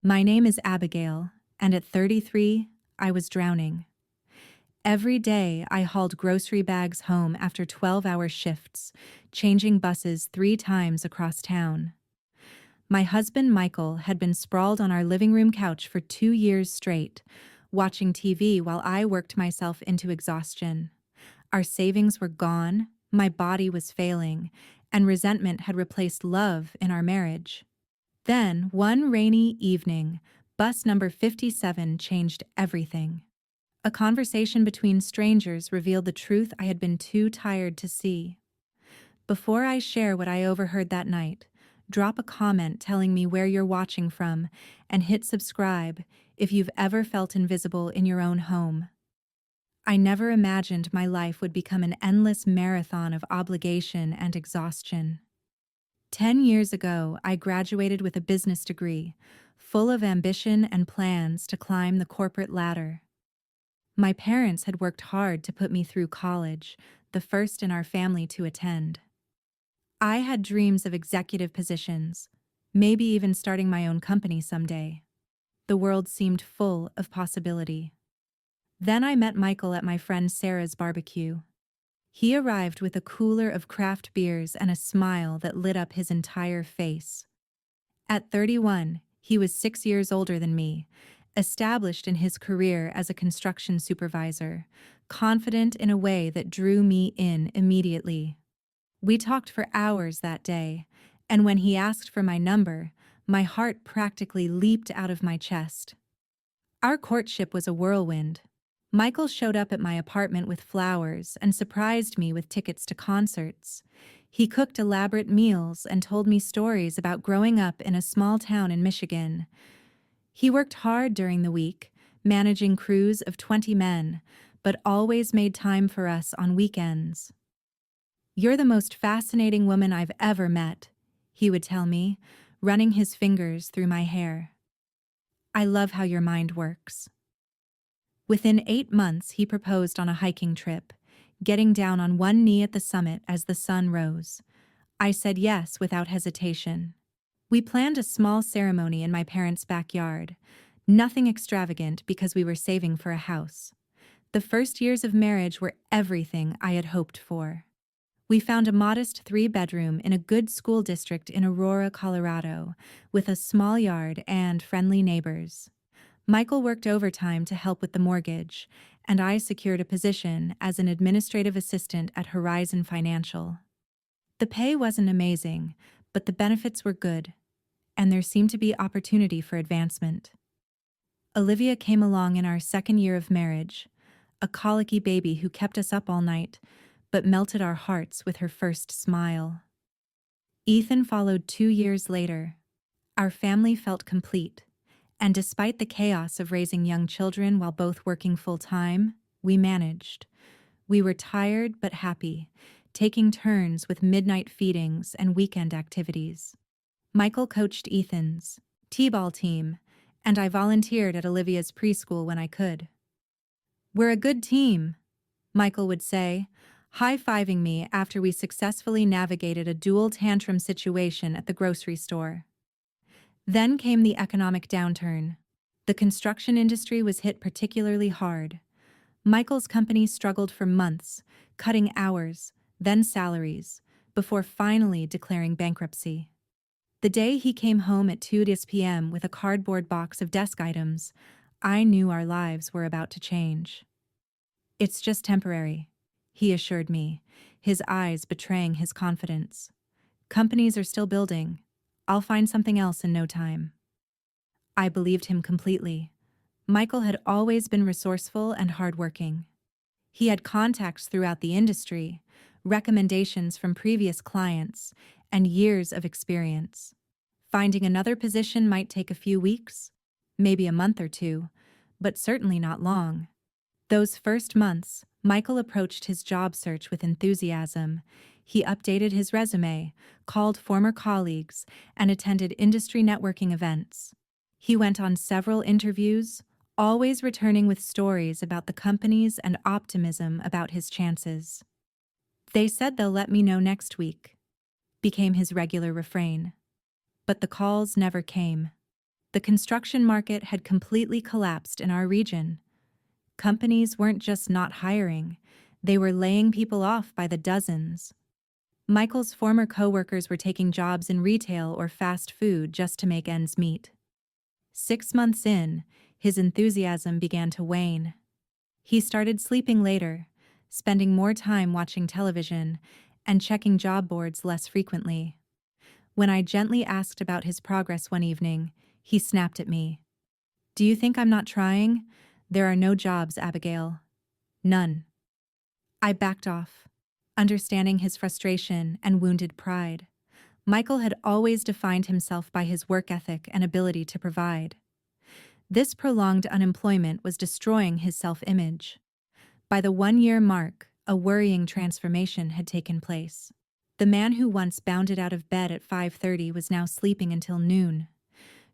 My name is Abigail, and at 33, I was drowning. Every day, I hauled grocery bags home after 12-hour shifts, changing buses 3 times across town. My husband, Michael, had been sprawled on our living room couch for 2 years straight, watching TV while I worked myself into exhaustion. Our savings were gone, my body was failing, and resentment had replaced love in our marriage. Then, one rainy evening, bus number 57 changed everything. A conversation between strangers revealed the truth I had been too tired to see. Before I share what I overheard that night, drop a comment telling me where you're watching from and hit subscribe if you've ever felt invisible in your own home. I never imagined my life would become an endless marathon of obligation and exhaustion. 10 years ago, I graduated with a business degree, full of ambition and plans to climb the corporate ladder. My parents had worked hard to put me through college, the first in our family to attend. I had dreams of executive positions, maybe even starting my own company someday. The world seemed full of possibility. Then I met Michael at my friend Sarah's barbecue. He arrived with a cooler of craft beers and a smile that lit up his entire face. At 31, he was 6 years older than me, established in his career as a construction supervisor, confident in a way that drew me in immediately. We talked for hours that day, and when he asked for my number, my heart practically leaped out of my chest. Our courtship was a whirlwind. Michael showed up at my apartment with flowers and surprised me with tickets to concerts. He cooked elaborate meals and told me stories about growing up in a small town in Michigan. He worked hard during the week, managing crews of 20 men, but always made time for us on weekends. "You're the most fascinating woman I've ever met," he would tell me, running his fingers through my hair. "I love how your mind works." Within 8 months, he proposed on a hiking trip, getting down on one knee at the summit as the sun rose. I said yes without hesitation. We planned a small ceremony in my parents' backyard. Nothing extravagant because we were saving for a house. The first years of marriage were everything I had hoped for. We found a modest 3-bedroom in a good school district in Aurora, Colorado, with a small yard and friendly neighbors. Michael worked overtime to help with the mortgage, and I secured a position as an administrative assistant at Horizon Financial. The pay wasn't amazing, but the benefits were good, and there seemed to be opportunity for advancement. Olivia came along in our second year of marriage, a colicky baby who kept us up all night, but melted our hearts with her first smile. Ethan followed 2 years later. Our family felt complete, and despite the chaos of raising young children while both working full-time, we managed. We were tired but happy, taking turns with midnight feedings and weekend activities. Michael coached Ethan's T-ball team, and I volunteered at Olivia's preschool when I could. "We're a good team," Michael would say, high-fiving me after we successfully navigated a dual tantrum situation at the grocery store. Then came the economic downturn. The construction industry was hit particularly hard. Michael's company struggled for months, cutting hours, then salaries, before finally declaring bankruptcy. The day he came home at 2 p.m. with a cardboard box of desk items, I knew our lives were about to change. "It's just temporary," he assured me, his eyes betraying his confidence. "Companies are still building. I'll find something else in no time." I believed him completely. Michael had always been resourceful and hardworking. He had contacts throughout the industry, recommendations from previous clients, and years of experience. Finding another position might take a few weeks, maybe a month or two, but certainly not long. Those first months, Michael approached his job search with enthusiasm. He updated his resume, called former colleagues, and attended industry networking events. He went on several interviews, always returning with stories about the companies and optimism about his chances. "They said they'll let me know next week," became his regular refrain. But the calls never came. The construction market had completely collapsed in our region. Companies weren't just not hiring, they were laying people off by the dozens. Michael's former coworkers were taking jobs in retail or fast food just to make ends meet. 6 months in, his enthusiasm began to wane. He started sleeping later, spending more time watching television, and checking job boards less frequently. When I gently asked about his progress one evening, he snapped at me. "Do you think I'm not trying? There are no jobs, Abigail. None." I backed off, understanding his frustration and wounded pride. Michael had always defined himself by his work ethic and ability to provide. This prolonged unemployment was destroying his self-image. By the 1-year mark, a worrying transformation had taken place. The man who once bounded out of bed at 5:30 was now sleeping until noon.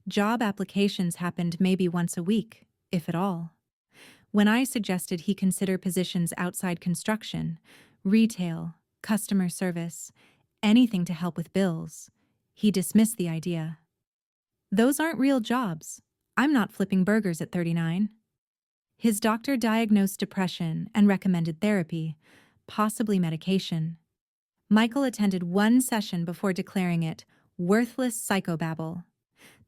Job applications happened maybe once a week, if at all. When I suggested he consider positions outside construction, retail, customer service, anything to help with bills, he dismissed the idea. "Those aren't real jobs. I'm not flipping burgers at 39. His doctor diagnosed depression and recommended therapy, possibly medication. Michael attended one session before declaring it worthless psychobabble.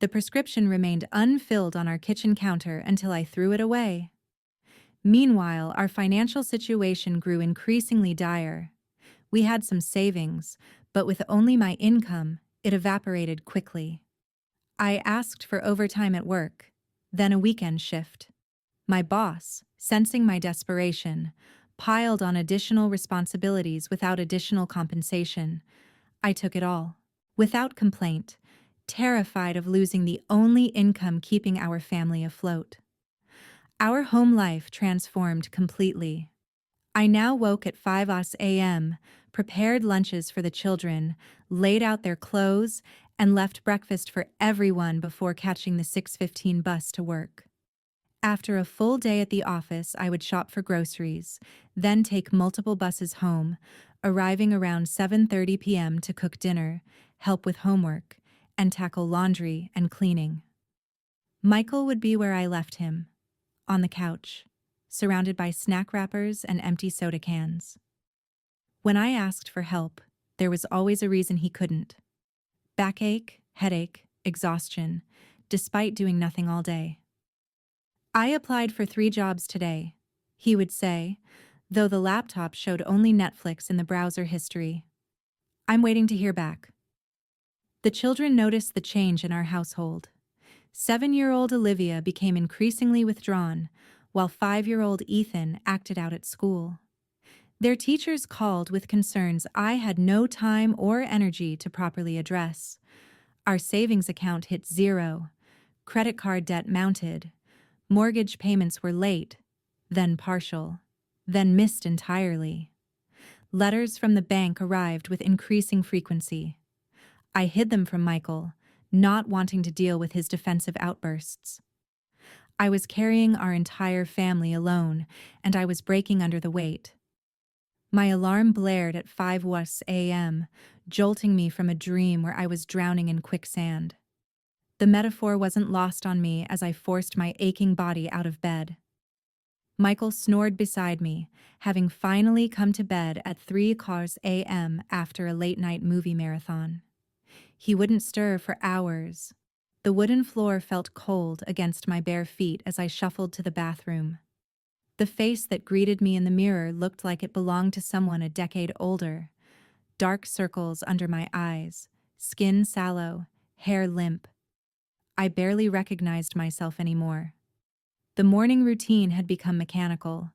The prescription remained unfilled on our kitchen counter until I threw it away. Meanwhile, our financial situation grew increasingly dire. We had some savings, but with only my income, it evaporated quickly. I asked for overtime at work, then a weekend shift. My boss, sensing my desperation, piled on additional responsibilities without additional compensation. I took it all, without complaint, terrified of losing the only income keeping our family afloat. Our home life transformed completely. I now woke at 5 a.m., prepared lunches for the children, laid out their clothes, and left breakfast for everyone before catching the 6:15 bus to work. After a full day at the office, I would shop for groceries, then take multiple buses home, arriving around 7:30 p.m. to cook dinner, help with homework, and tackle laundry and cleaning. Michael would be where I left him, on the couch, surrounded by snack wrappers and empty soda cans. When I asked for help, there was always a reason he couldn't. Backache, headache, exhaustion, despite doing nothing all day. "I applied for 3 jobs today," he would say, though the laptop showed only Netflix in the browser history. "I'm waiting to hear back." The children noticed the change in our household. 7-year-old Olivia became increasingly withdrawn, while 5-year-old Ethan acted out at school. Their teachers called with concerns I had no time or energy to properly address. Our savings account hit zero, credit card debt mounted, mortgage payments were late, then partial, then missed entirely. Letters from the bank arrived with increasing frequency. I hid them from Michael, not wanting to deal with his defensive outbursts. I was carrying our entire family alone, and I was breaking under the weight. My alarm blared at 5 a.m., jolting me from a dream where I was drowning in quicksand. The metaphor wasn't lost on me as I forced my aching body out of bed. Michael snored beside me, having finally come to bed at 3 a.m. after a late-night movie marathon. He wouldn't stir for hours. The wooden floor felt cold against my bare feet as I shuffled to the bathroom. The face that greeted me in the mirror looked like it belonged to someone a decade older. Dark circles under my eyes, skin sallow, hair limp. I barely recognized myself anymore. The morning routine had become mechanical.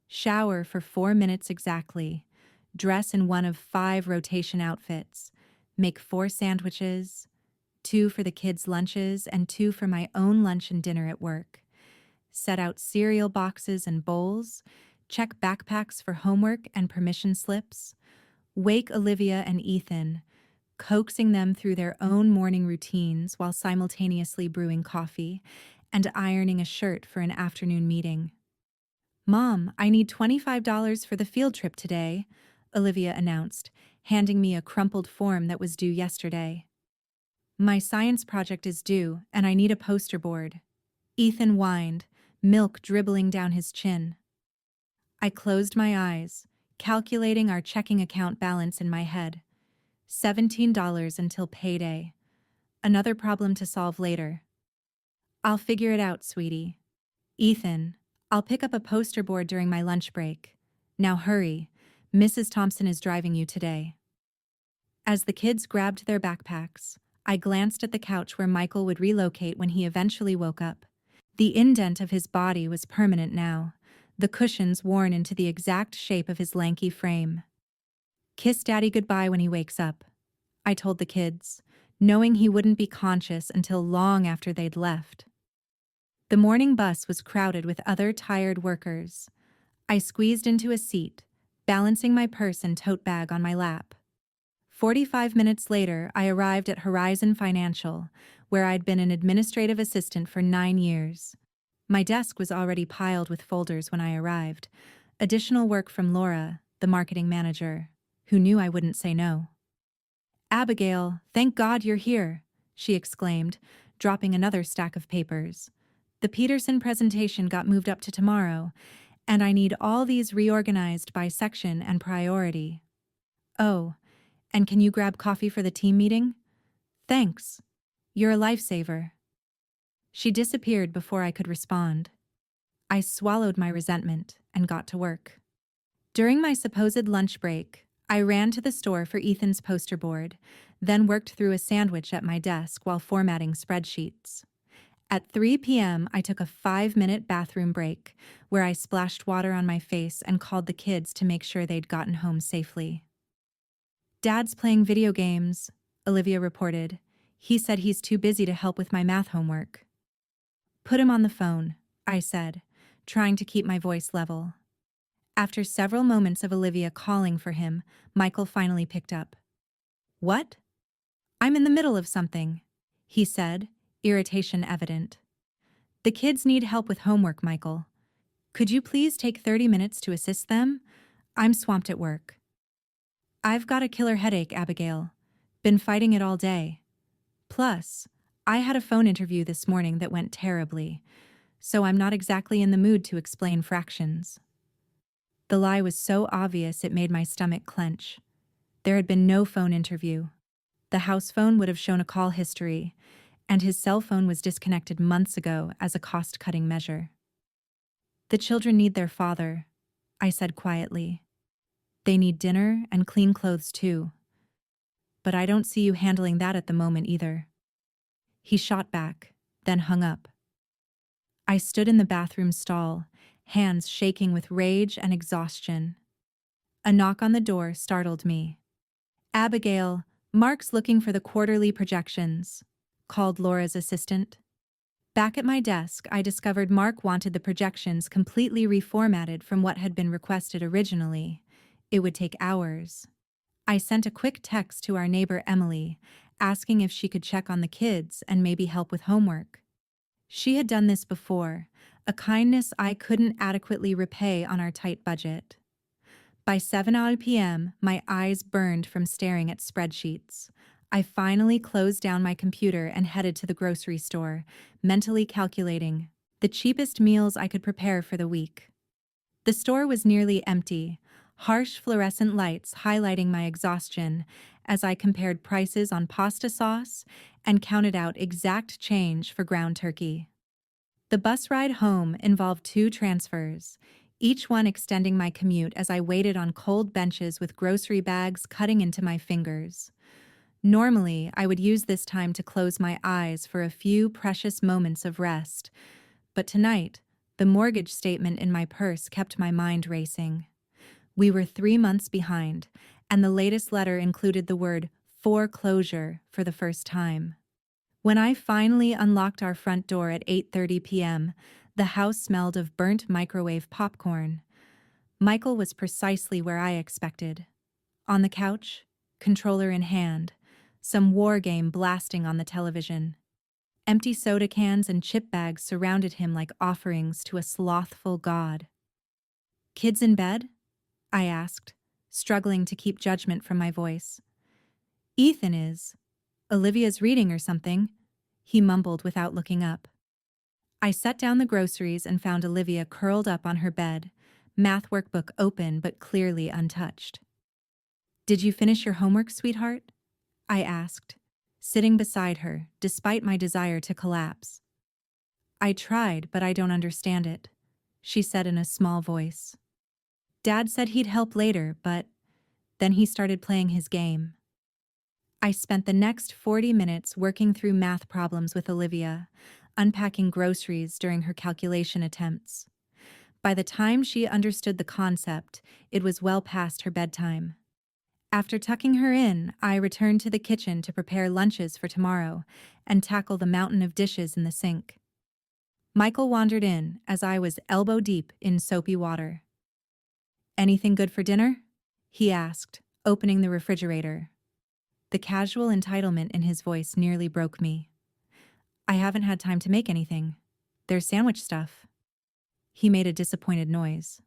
Shower for 4 minutes exactly, dress in one of 5 rotation outfits, make 4 sandwiches, 2 for the kids' lunches and 2 for my own lunch and dinner at work. Set out cereal boxes and bowls, check backpacks for homework and permission slips, wake Olivia and Ethan, coaxing them through their own morning routines while simultaneously brewing coffee and ironing a shirt for an afternoon meeting. "Mom, I need $25 for the field trip today," Olivia announced, handing me a crumpled form that was due yesterday. My science project is due, and I need a poster board. Ethan whined, milk dribbling down his chin. I closed my eyes, calculating our checking account balance in my head. $17 until payday. Another problem to solve later. I'll figure it out, sweetie. Ethan, I'll pick up a poster board during my lunch break. Now hurry. Mrs. Thompson is driving you today. As the kids grabbed their backpacks, I glanced at the couch where Michael would relocate when he eventually woke up. The indent of his body was permanent now, the cushions worn into the exact shape of his lanky frame. Kiss Daddy goodbye when he wakes up, I told the kids, knowing he wouldn't be conscious until long after they'd left. The morning bus was crowded with other tired workers. I squeezed into a seat, balancing my purse and tote bag on my lap. 45 minutes later, I arrived at Horizon Financial, where I'd been an administrative assistant for 9 years. My desk was already piled with folders when I arrived. Additional work from Laura, the marketing manager, who knew I wouldn't say no. "Abigail, thank God you're here," she exclaimed, dropping another stack of papers. "The Peterson presentation got moved up to tomorrow, and I need all these reorganized by section and priority. Oh, and can you grab coffee for the team meeting? Thanks. You're a lifesaver." She disappeared before I could respond. I swallowed my resentment and got to work. During my supposed lunch break, I ran to the store for Ethan's poster board, then worked through a sandwich at my desk while formatting spreadsheets. At 3 p.m., I took a 5-minute bathroom break, where I splashed water on my face and called the kids to make sure they'd gotten home safely. "Dad's playing video games," Olivia reported. "He said he's too busy to help with my math homework." "Put him on the phone," I said, trying to keep my voice level. After several moments of Olivia calling for him, Michael finally picked up. "What?" "I'm in the middle of something," he said, irritation evident. "The kids need help with homework, Michael. Could you please take 30 minutes to assist them? I'm swamped at work." "I've got a killer headache, Abigail. Been fighting it all day. Plus, I had a phone interview this morning that went terribly, so I'm not exactly in the mood to explain fractions." The lie was so obvious it made my stomach clench. There had been no phone interview. The house phone would have shown a call history, and his cell phone was disconnected months ago as a cost-cutting measure. "The children need their father," I said quietly. "They need dinner and clean clothes too. But I don't see you handling that at the moment either." He shot back, then hung up. I stood in the bathroom stall, hands shaking with rage and exhaustion. A knock on the door startled me. "Abigail, Mark's looking for the quarterly projections," called Laura's assistant. Back at my desk, I discovered Mark wanted the projections completely reformatted from what had been requested originally. It would take hours. I sent a quick text to our neighbor Emily, asking if she could check on the kids and maybe help with homework. She had done this before, a kindness I couldn't adequately repay on our tight budget. By 7 p.m., my eyes burned from staring at spreadsheets. I finally closed down my computer and headed to the grocery store, mentally calculating the cheapest meals I could prepare for the week. The store was nearly empty, harsh fluorescent lights highlighting my exhaustion as I compared prices on pasta sauce and counted out exact change for ground turkey. The bus ride home involved 2 transfers, each one extending my commute as I waited on cold benches with grocery bags cutting into my fingers. Normally, I would use this time to close my eyes for a few precious moments of rest, but tonight, the mortgage statement in my purse kept my mind racing. We were 3 months behind, and the latest letter included the word foreclosure for the first time. When I finally unlocked our front door at 8:30 p.m., the house smelled of burnt microwave popcorn. Michael was precisely where I expected. On the couch, controller in hand, some war game blasting on the television. Empty soda cans and chip bags surrounded him like offerings to a slothful god. "Kids in bed?" I asked, struggling to keep judgment from my voice. "Ethan is," Olivia's reading or something, he mumbled without looking up. I set down the groceries and found Olivia curled up on her bed, math workbook open but clearly untouched. Did you finish your homework, sweetheart? I asked, sitting beside her, despite my desire to collapse. I tried, but I don't understand it, she said in a small voice. Dad said he'd help later, but then he started playing his game. I spent the next 40 minutes working through math problems with Olivia, unpacking groceries during her calculation attempts. By the time she understood the concept, it was well past her bedtime. After tucking her in, I returned to the kitchen to prepare lunches for tomorrow and tackle the mountain of dishes in the sink. Michael wandered in as I was elbow deep in soapy water. Anything good for dinner? He asked, opening the refrigerator. The casual entitlement in his voice nearly broke me. I haven't had time to make anything. There's sandwich stuff. He made a disappointed noise.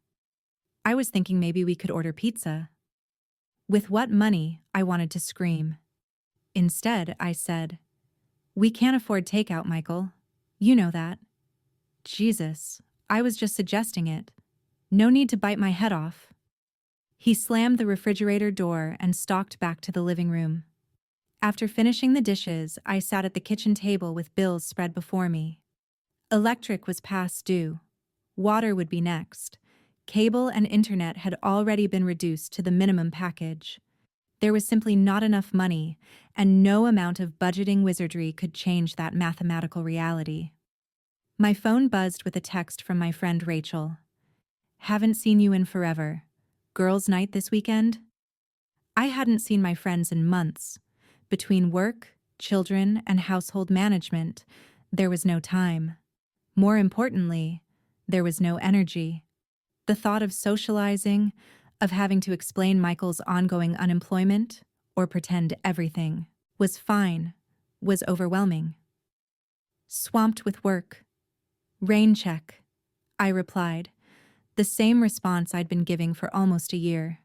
I was thinking maybe we could order pizza. With what money, I wanted to scream. Instead, I said, we can't afford takeout, Michael. You know that. Jesus, I was just suggesting it. No need to bite my head off. He slammed the refrigerator door and stalked back to the living room. After finishing the dishes, I sat at the kitchen table with bills spread before me. Electric was past due. Water would be next. Cable and internet had already been reduced to the minimum package. There was simply not enough money, and no amount of budgeting wizardry could change that mathematical reality. My phone buzzed with a text from my friend Rachel. Haven't seen you in forever. Girls' night this weekend? I hadn't seen my friends in months. Between work, children, and household management, there was no time. More importantly, there was no energy. The thought of socializing, of having to explain Michael's ongoing unemployment, or pretend everything, was overwhelming. Swamped with work. Rain check, I replied, the same response I'd been giving for almost a year.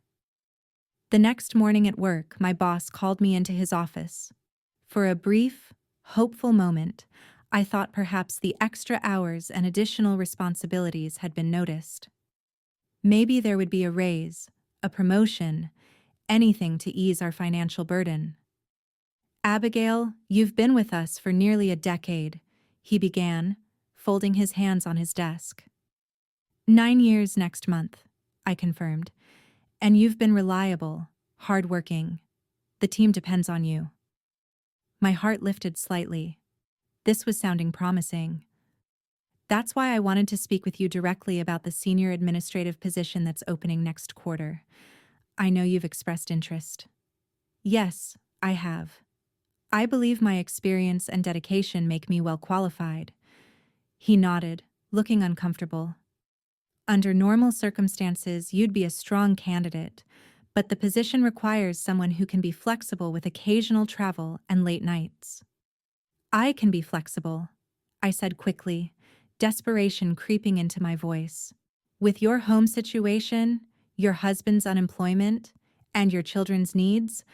The next morning at work, my boss called me into his office. For a brief, hopeful moment, I thought perhaps the extra hours and additional responsibilities had been noticed. Maybe there would be a raise, a promotion, anything to ease our financial burden. Abigail, you've been with us for nearly a decade, he began, folding his hands on his desk. 9 years next month, I confirmed. And you've been reliable, hardworking. The team depends on you. My heart lifted slightly. This was sounding promising. That's why I wanted to speak with you directly about the senior administrative position that's opening next quarter. I know you've expressed interest. Yes, I have. I believe my experience and dedication make me well qualified. He nodded, looking uncomfortable. Under normal circumstances, you'd be a strong candidate, but the position requires someone who can be flexible with occasional travel and late nights. I can be flexible, I said quickly, desperation creeping into my voice. With your home situation, your husband's unemployment, and your children's needs,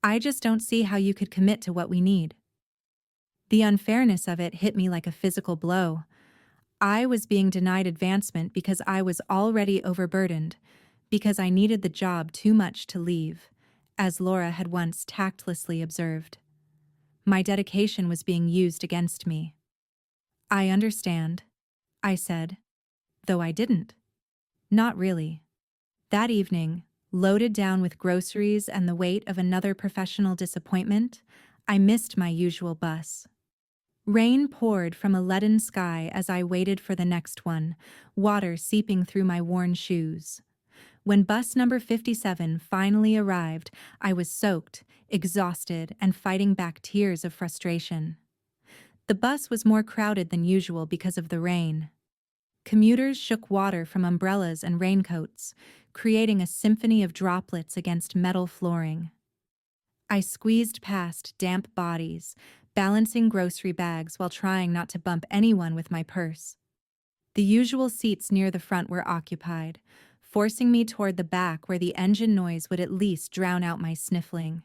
I just don't see how you could commit to what we need. The unfairness of it hit me like a physical blow. I was being denied advancement because I was already overburdened, because I needed the job too much to leave, as Laura had once tactlessly observed. My dedication was being used against me. I understand, I said, though I didn't. Not really. That evening, loaded down with groceries and the weight of another professional disappointment, I missed my usual bus. Rain poured from a leaden sky as I waited for the next one, water seeping through my worn shoes. When bus number 57 finally arrived, I was soaked, exhausted, and fighting back tears of frustration. The bus was more crowded than usual because of the rain. Commuters shook water from umbrellas and raincoats, creating a symphony of droplets against metal flooring. I squeezed past damp bodies, balancing grocery bags while trying not to bump anyone with my purse. The usual seats near the front were occupied, forcing me toward the back where the engine noise would at least drown out my sniffling.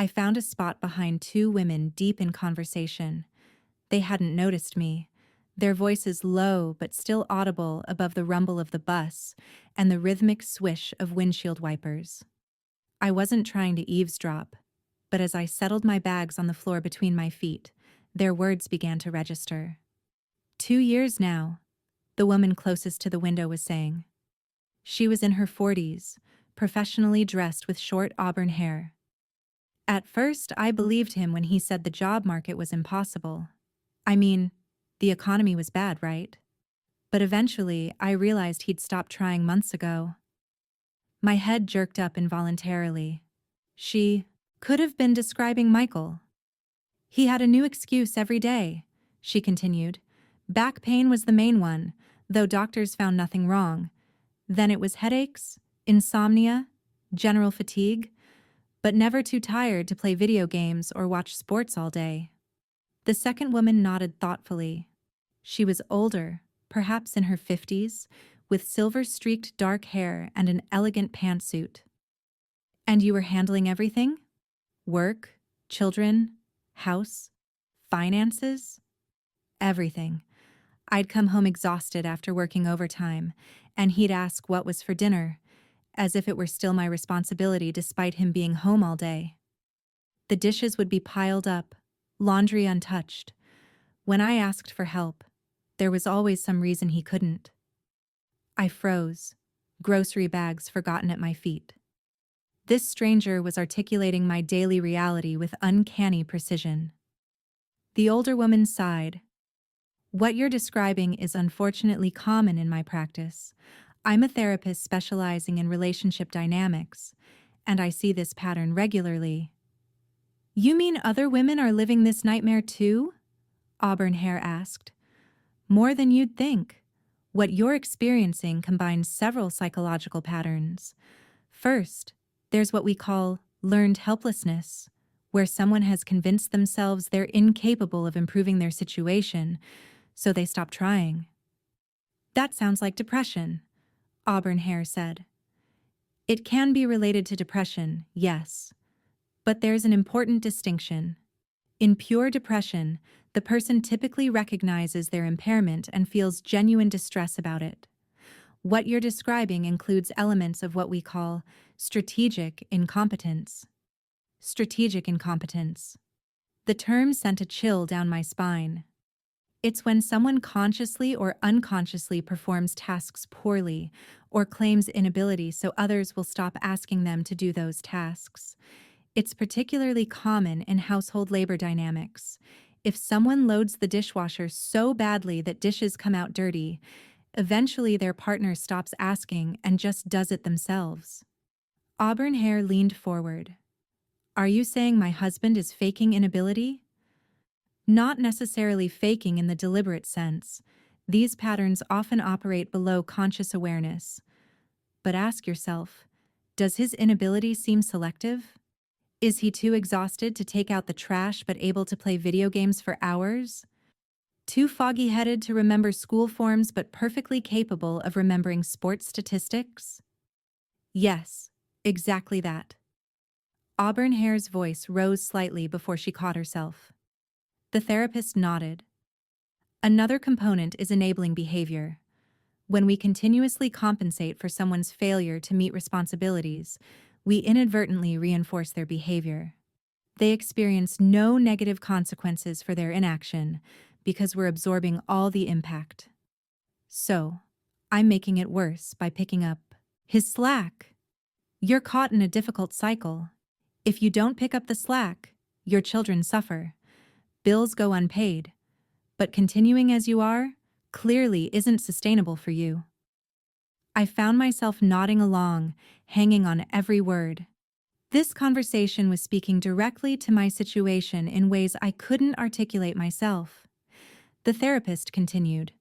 I found a spot behind two women deep in conversation. They hadn't noticed me, their voices low but still audible above the rumble of the bus and the rhythmic swish of windshield wipers. I wasn't trying to eavesdrop, but as I settled my bags on the floor between my feet, their words began to register. 2 years now, the woman closest to the window was saying. She was in her 40s, professionally dressed with short auburn hair. At first, I believed him when he said the job market was impossible. I mean, the economy was bad, right? But eventually, I realized he'd stopped trying months ago. My head jerked up involuntarily. She could have been describing Michael. He had a new excuse every day, she continued. Back pain was the main one, though doctors found nothing wrong. Then it was headaches, insomnia, general fatigue, but never too tired to play video games or watch sports all day. The second woman nodded thoughtfully. She was older, perhaps in her 50s, with silver-streaked dark hair and an elegant pantsuit. And you were handling everything? Work, children, house, finances? Everything. I'd come home exhausted after working overtime, and he'd ask what was for dinner, as if it were still my responsibility despite him being home all day. The dishes would be piled up, laundry untouched. When I asked for help, there was always some reason he couldn't. I froze, grocery bags forgotten at my feet. This stranger was articulating my daily reality with uncanny precision. The older woman sighed. What you're describing is unfortunately common in my practice. I'm a therapist specializing in relationship dynamics, and I see this pattern regularly. You mean other women are living this nightmare too? Auburn hair asked. More than you'd think. What you're experiencing combines several psychological patterns. First, there's what we call learned helplessness, where someone has convinced themselves they're incapable of improving their situation, so they stop trying. That sounds like depression, Auburn hair said. It can be related to depression, yes. But there's an important distinction. In pure depression, the person typically recognizes their impairment and feels genuine distress about it. What you're describing includes elements of what we call strategic incompetence. Strategic incompetence. The term sent a chill down my spine. It's when someone consciously or unconsciously performs tasks poorly or claims inability so others will stop asking them to do those tasks. It's particularly common in household labor dynamics. If someone loads the dishwasher so badly that dishes come out dirty, eventually their partner stops asking and just does it themselves. Auburn hair leaned forward. Are you saying my husband is faking inability? Not necessarily faking in the deliberate sense. These patterns often operate below conscious awareness. But ask yourself, does his inability seem selective? Is he too exhausted to take out the trash but able to play video games for hours? Too foggy-headed to remember school forms but perfectly capable of remembering sports statistics? Yes, exactly that. Auburn hair's voice rose slightly before she caught herself. The therapist nodded. Another component is enabling behavior. When we continuously compensate for someone's failure to meet responsibilities, we inadvertently reinforce their behavior. They experience no negative consequences for their inaction because we're absorbing all the impact. So, I'm making it worse by picking up his slack. You're caught in a difficult cycle. If you don't pick up the slack, your children suffer. Bills go unpaid. But continuing as you are clearly isn't sustainable for you. I found myself nodding along, hanging on every word. This conversation was speaking directly to my situation in ways I couldn't articulate myself. The therapist continued.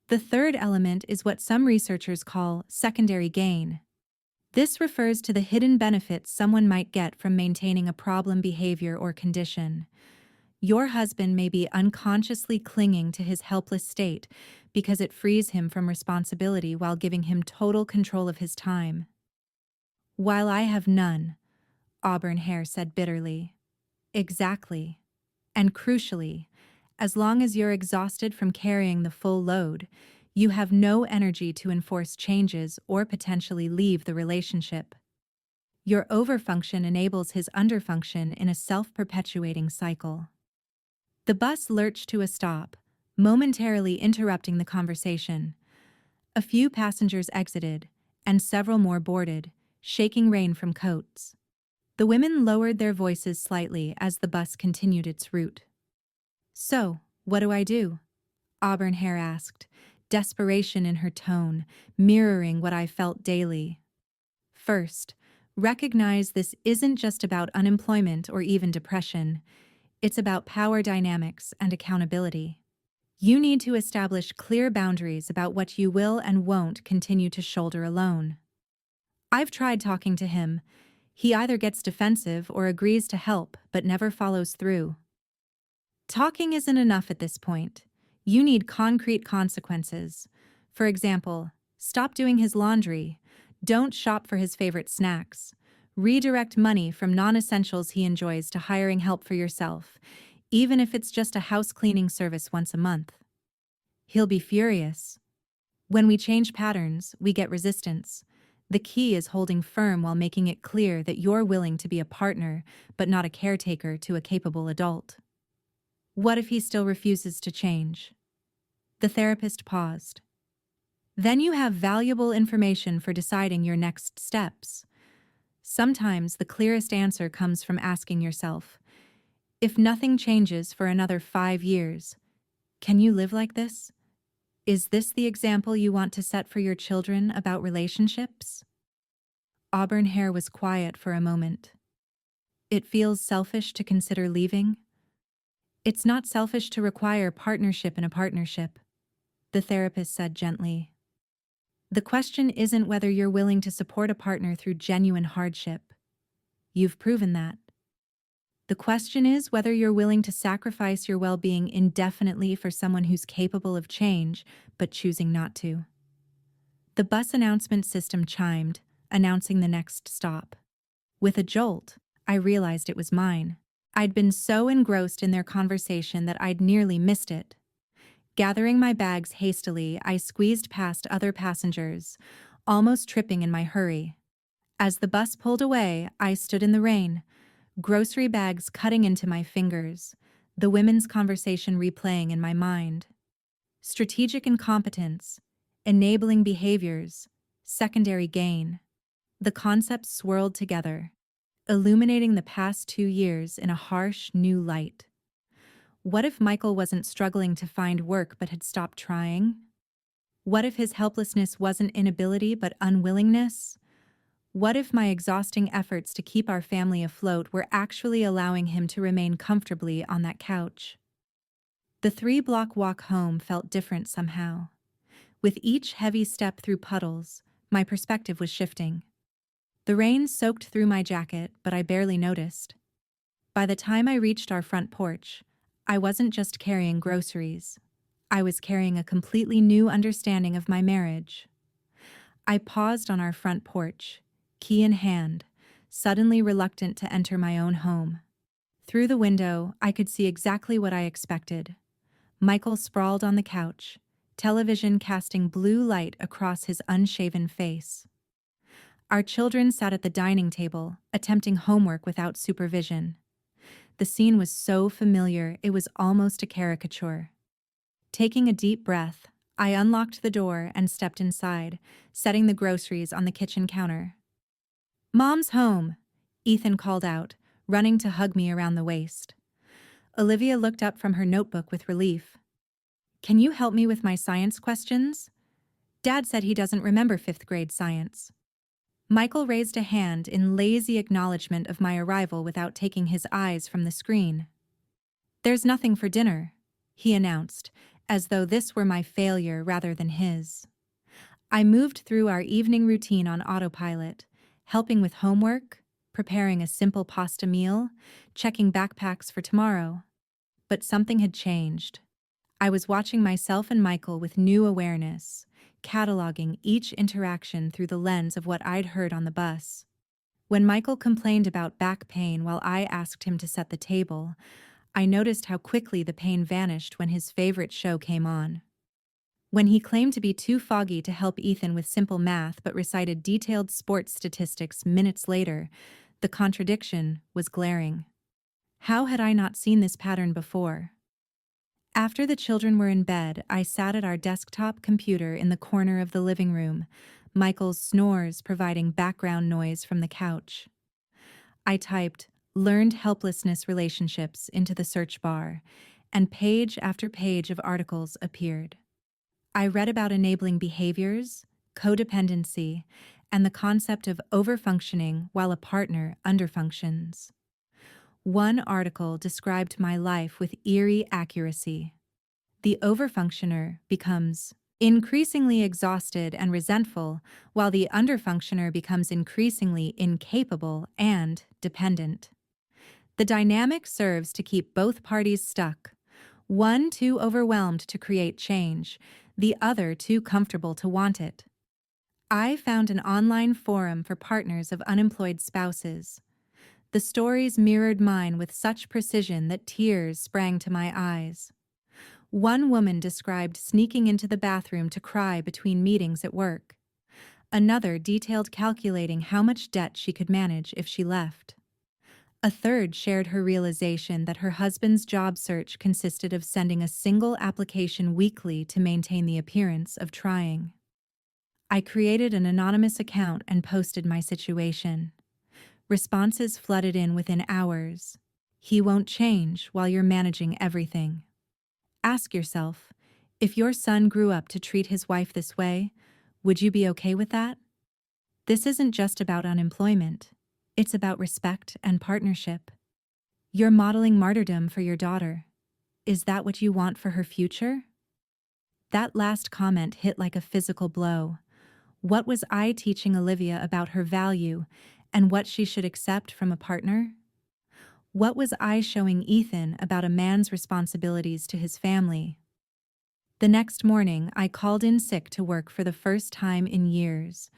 The third element is what some researchers call secondary gain. This refers to the hidden benefits someone might get from maintaining a problem behavior or condition. Your husband may be unconsciously clinging to his helpless state because it frees him from responsibility while giving him total control of his time. While I have none, auburn hair said bitterly. Exactly. And crucially, as long as you're exhausted from carrying the full load, you have no energy to enforce changes or potentially leave the relationship. Your overfunction enables his underfunction in a self-perpetuating cycle. The bus lurched to a stop, momentarily interrupting the conversation. A few passengers exited, and several more boarded, shaking rain from coats. The women lowered their voices slightly as the bus continued its route. "So, what do I do?" Auburn hair asked, desperation in her tone, mirroring what I felt daily. "First, recognize this isn't just about unemployment or even depression. It's about power dynamics and accountability. You need to establish clear boundaries about what you will and won't continue to shoulder alone." I've tried talking to him. He either gets defensive or agrees to help, but never follows through. Talking isn't enough at this point. You need concrete consequences. For example, stop doing his laundry. Don't shop for his favorite snacks. Redirect money from non-essentials he enjoys to hiring help for yourself, even if it's just a house cleaning service once a month. He'll be furious. When we change patterns, we get resistance. The key is holding firm while making it clear that you're willing to be a partner, but not a caretaker to a capable adult. What if he still refuses to change? The therapist paused. Then you have valuable information for deciding your next steps. Sometimes the clearest answer comes from asking yourself, if nothing changes for another 5 years, can you live like this? Is this the example you want to set for your children about relationships? Auburn hair was quiet for a moment. It feels selfish to consider leaving. It's not selfish to require partnership in a partnership, the therapist said gently. The question isn't whether you're willing to support a partner through genuine hardship. You've proven that. The question is whether you're willing to sacrifice your well-being indefinitely for someone who's capable of change, but choosing not to. The bus announcement system chimed, announcing the next stop. With a jolt, I realized it was mine. I'd been so engrossed in their conversation that I'd nearly missed it. Gathering my bags hastily, I squeezed past other passengers, almost tripping in my hurry. As the bus pulled away, I stood in the rain, grocery bags cutting into my fingers, the women's conversation replaying in my mind. Strategic incompetence, enabling behaviors, secondary gain. The concepts swirled together, illuminating the past 2 years in a harsh, new light. What if Michael wasn't struggling to find work but had stopped trying? What if his helplessness wasn't inability but unwillingness? What if my exhausting efforts to keep our family afloat were actually allowing him to remain comfortably on that couch? The 3-block walk home felt different somehow. With each heavy step through puddles, my perspective was shifting. The rain soaked through my jacket, but I barely noticed. By the time I reached our front porch, I wasn't just carrying groceries. I was carrying a completely new understanding of my marriage. I paused on our front porch, key in hand, suddenly reluctant to enter my own home. Through the window, I could see exactly what I expected. Michael sprawled on the couch, television casting blue light across his unshaven face. Our children sat at the dining table, attempting homework without supervision. The scene was so familiar, it was almost a caricature. Taking a deep breath, I unlocked the door and stepped inside, setting the groceries on the kitchen counter. "Mom's home," Ethan called out, running to hug me around the waist. Olivia looked up from her notebook with relief. "Can you help me with my science questions?" Dad said he doesn't remember 5th grade science. Michael raised a hand in lazy acknowledgement of my arrival without taking his eyes from the screen. "There's nothing for dinner," he announced, as though this were my failure rather than his. I moved through our evening routine on autopilot, helping with homework, preparing a simple pasta meal, checking backpacks for tomorrow. But something had changed. I was watching myself and Michael with new awareness, cataloging each interaction through the lens of what I'd heard on the bus. When Michael complained about back pain while I asked him to set the table, I noticed how quickly the pain vanished when his favorite show came on. When he claimed to be too foggy to help Ethan with simple math but recited detailed sports statistics minutes later, the contradiction was glaring. How had I not seen this pattern before? After the children were in bed, I sat at our desktop computer in the corner of the living room, Michael's snores providing background noise from the couch. I typed "learned helplessness relationships" into the search bar, and page after page of articles appeared. I read about enabling behaviors, codependency, and the concept of overfunctioning while a partner underfunctions. One article described my life with eerie accuracy. The overfunctioner becomes increasingly exhausted and resentful, while the underfunctioner becomes increasingly incapable and dependent. The dynamic serves to keep both parties stuck, one too overwhelmed to create change, the other too comfortable to want it. I found an online forum for partners of unemployed spouses. The stories mirrored mine with such precision that tears sprang to my eyes. One woman described sneaking into the bathroom to cry between meetings at work. Another detailed calculating how much debt she could manage if she left. A third shared her realization that her husband's job search consisted of sending a single application weekly to maintain the appearance of trying. I created an anonymous account and posted my situation. Responses flooded in within hours. "He won't change while you're managing everything." Ask yourself, if your son grew up to treat his wife this way, would you be okay with that? This isn't just about unemployment. It's about respect and partnership. You're modeling martyrdom for your daughter. Is that what you want for her future? That last comment hit like a physical blow. What was I teaching Olivia about her value and what she should accept from a partner? What was I showing Ethan about a man's responsibilities to his family? The next morning, I called in sick to work for the first time in years.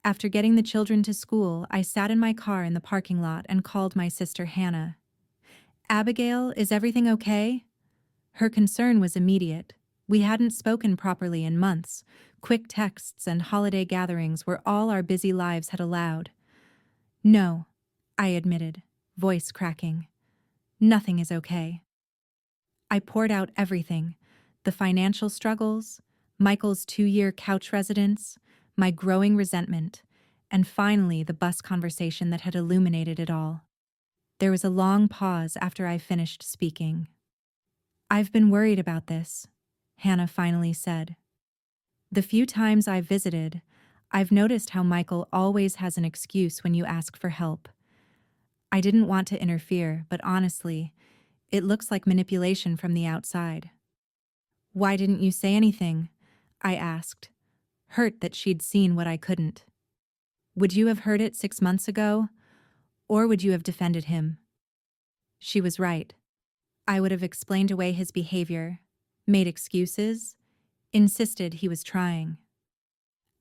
After getting the children to school, I sat in my car in the parking lot and called my sister Hannah. "Abigail, is everything okay?" Her concern was immediate. We hadn't spoken properly in months. Quick texts and holiday gatherings were all our busy lives had allowed. "No," I admitted, voice cracking. "Nothing is okay." I poured out everything: the financial struggles, Michael's 2-year couch residence, my growing resentment, and finally the bus conversation that had illuminated it all. There was a long pause after I finished speaking. "I've been worried about this," Hannah finally said. "The few times I've visited, I've noticed how Michael always has an excuse when you ask for help. I didn't want to interfere, but honestly, it looks like manipulation from the outside." "Why didn't you say anything?" I asked, hurt that she'd seen what I couldn't. "Would you have heard it 6 months ago? Or would you have defended him?" She was right. I would have explained away his behavior, made excuses, insisted he was trying.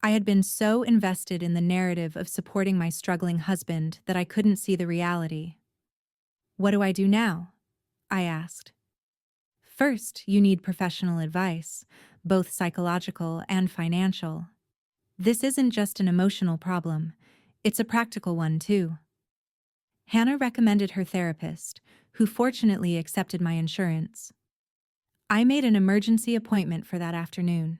I had been so invested in the narrative of supporting my struggling husband that I couldn't see the reality. "What do I do now?" I asked. "First, you need professional advice, both psychological and financial. This isn't just an emotional problem, it's a practical one too." Hannah recommended her therapist, who fortunately accepted my insurance. I made an emergency appointment for that afternoon.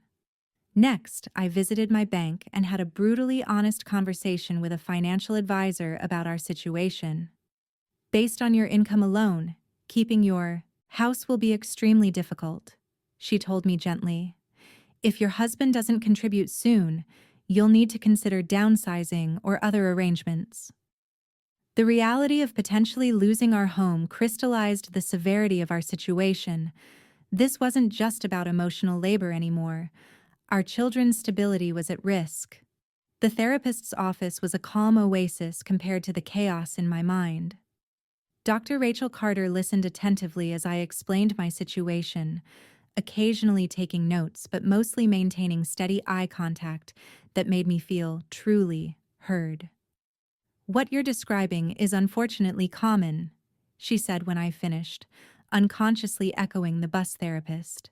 Next, I visited my bank and had a brutally honest conversation with a financial advisor about our situation. "Based on your income alone, keeping your house will be extremely difficult," she told me gently. "If your husband doesn't contribute soon, you'll need to consider downsizing or other arrangements." The reality of potentially losing our home crystallized the severity of our situation. This wasn't just about emotional labor anymore. Our children's stability was at risk. The therapist's office was a calm oasis compared to the chaos in my mind. Dr. Rachel Carter listened attentively as I explained my situation, occasionally taking notes but mostly maintaining steady eye contact that made me feel truly heard. "What you're describing is unfortunately common," she said when I finished, unconsciously echoing the bus therapist.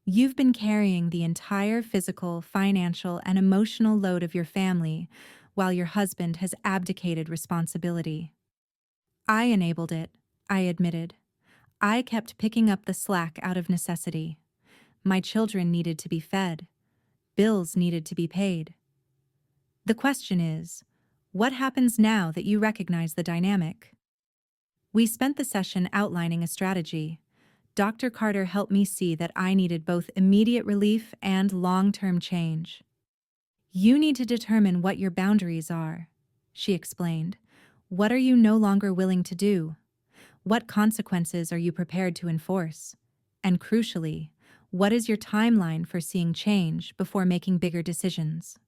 "You've been carrying the entire physical, financial, and emotional load of your family while your husband has abdicated responsibility." "I enabled it," I admitted. "I kept picking up the slack out of necessity. My children needed to be fed. Bills needed to be paid. The question is, what happens now that you recognize the dynamic?" We spent the session outlining a strategy. Dr. Carter helped me see that I needed both immediate relief and long-term change. "You need to determine what your boundaries are," she explained. "What are you no longer willing to do? What consequences are you prepared to enforce? And crucially, what is your timeline for seeing change before making bigger decisions?"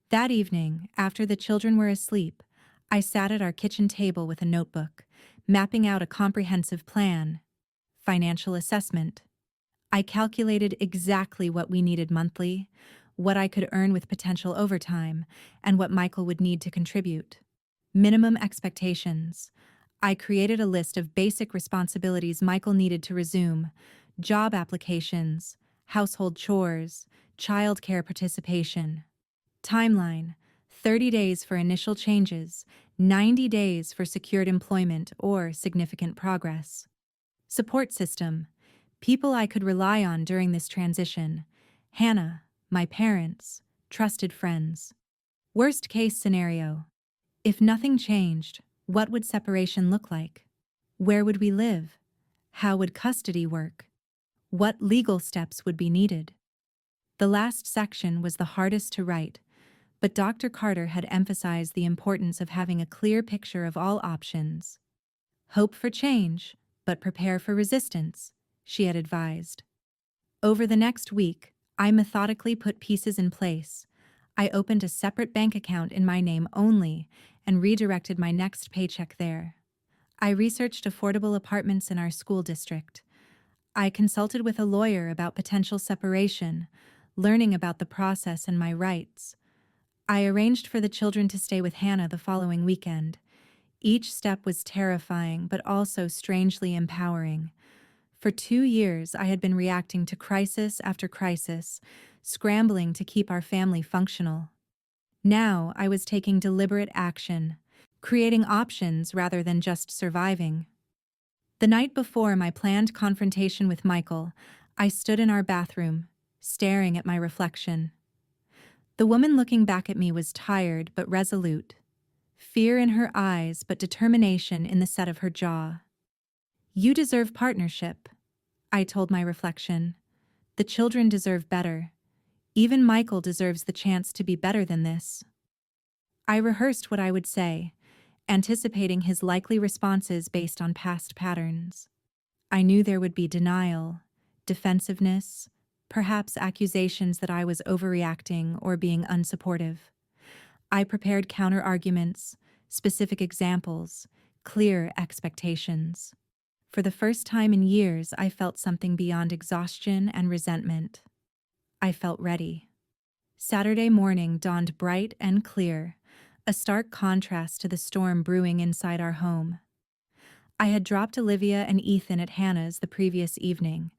That evening, after the children were asleep, I sat at our kitchen table with a notebook, mapping out a comprehensive plan. Financial assessment. I calculated exactly what we needed monthly, what I could earn with potential overtime, and what Michael would need to contribute. Minimum expectations. I created a list of basic responsibilities Michael needed to resume: job applications, household chores, childcare participation. Timeline: 30 days for initial changes, 90 days for secured employment or significant progress. Support system: people I could rely on during this transition: Hannah, my parents, trusted friends. Worst case scenario: if nothing changed, what would separation look like? Where would we live? How would custody work? What legal steps would be needed? The last section was the hardest to write, but Dr. Carter had emphasized the importance of having a clear picture of all options. "Hope for change, but prepare for resistance," she had advised. Over the next week, I methodically put pieces in place. I opened a separate bank account in my name only and redirected my next paycheck there. I researched affordable apartments in our school district. I consulted with a lawyer about potential separation, learning about the process and my rights. I arranged for the children to stay with Hannah the following weekend. Each step was terrifying but also strangely empowering. For 2 years, I had been reacting to crisis after crisis, scrambling to keep our family functional. Now I was taking deliberate action, creating options rather than just surviving. The night before my planned confrontation with Michael, I stood in our bathroom, staring at my reflection. The woman looking back at me was tired but resolute, fear in her eyes but determination in the set of her jaw. "You deserve partnership," I told my reflection. "The children deserve better. Even Michael deserves the chance to be better than this." I rehearsed what I would say, anticipating his likely responses based on past patterns. I knew there would be denial, defensiveness, perhaps accusations that I was overreacting or being unsupportive. I prepared counter-arguments, specific examples, clear expectations. For the first time in years, I felt something beyond exhaustion and resentment. I felt ready. Saturday morning dawned bright and clear, a stark contrast to the storm brewing inside our home. I had dropped Olivia and Ethan at Hannah's the previous evening,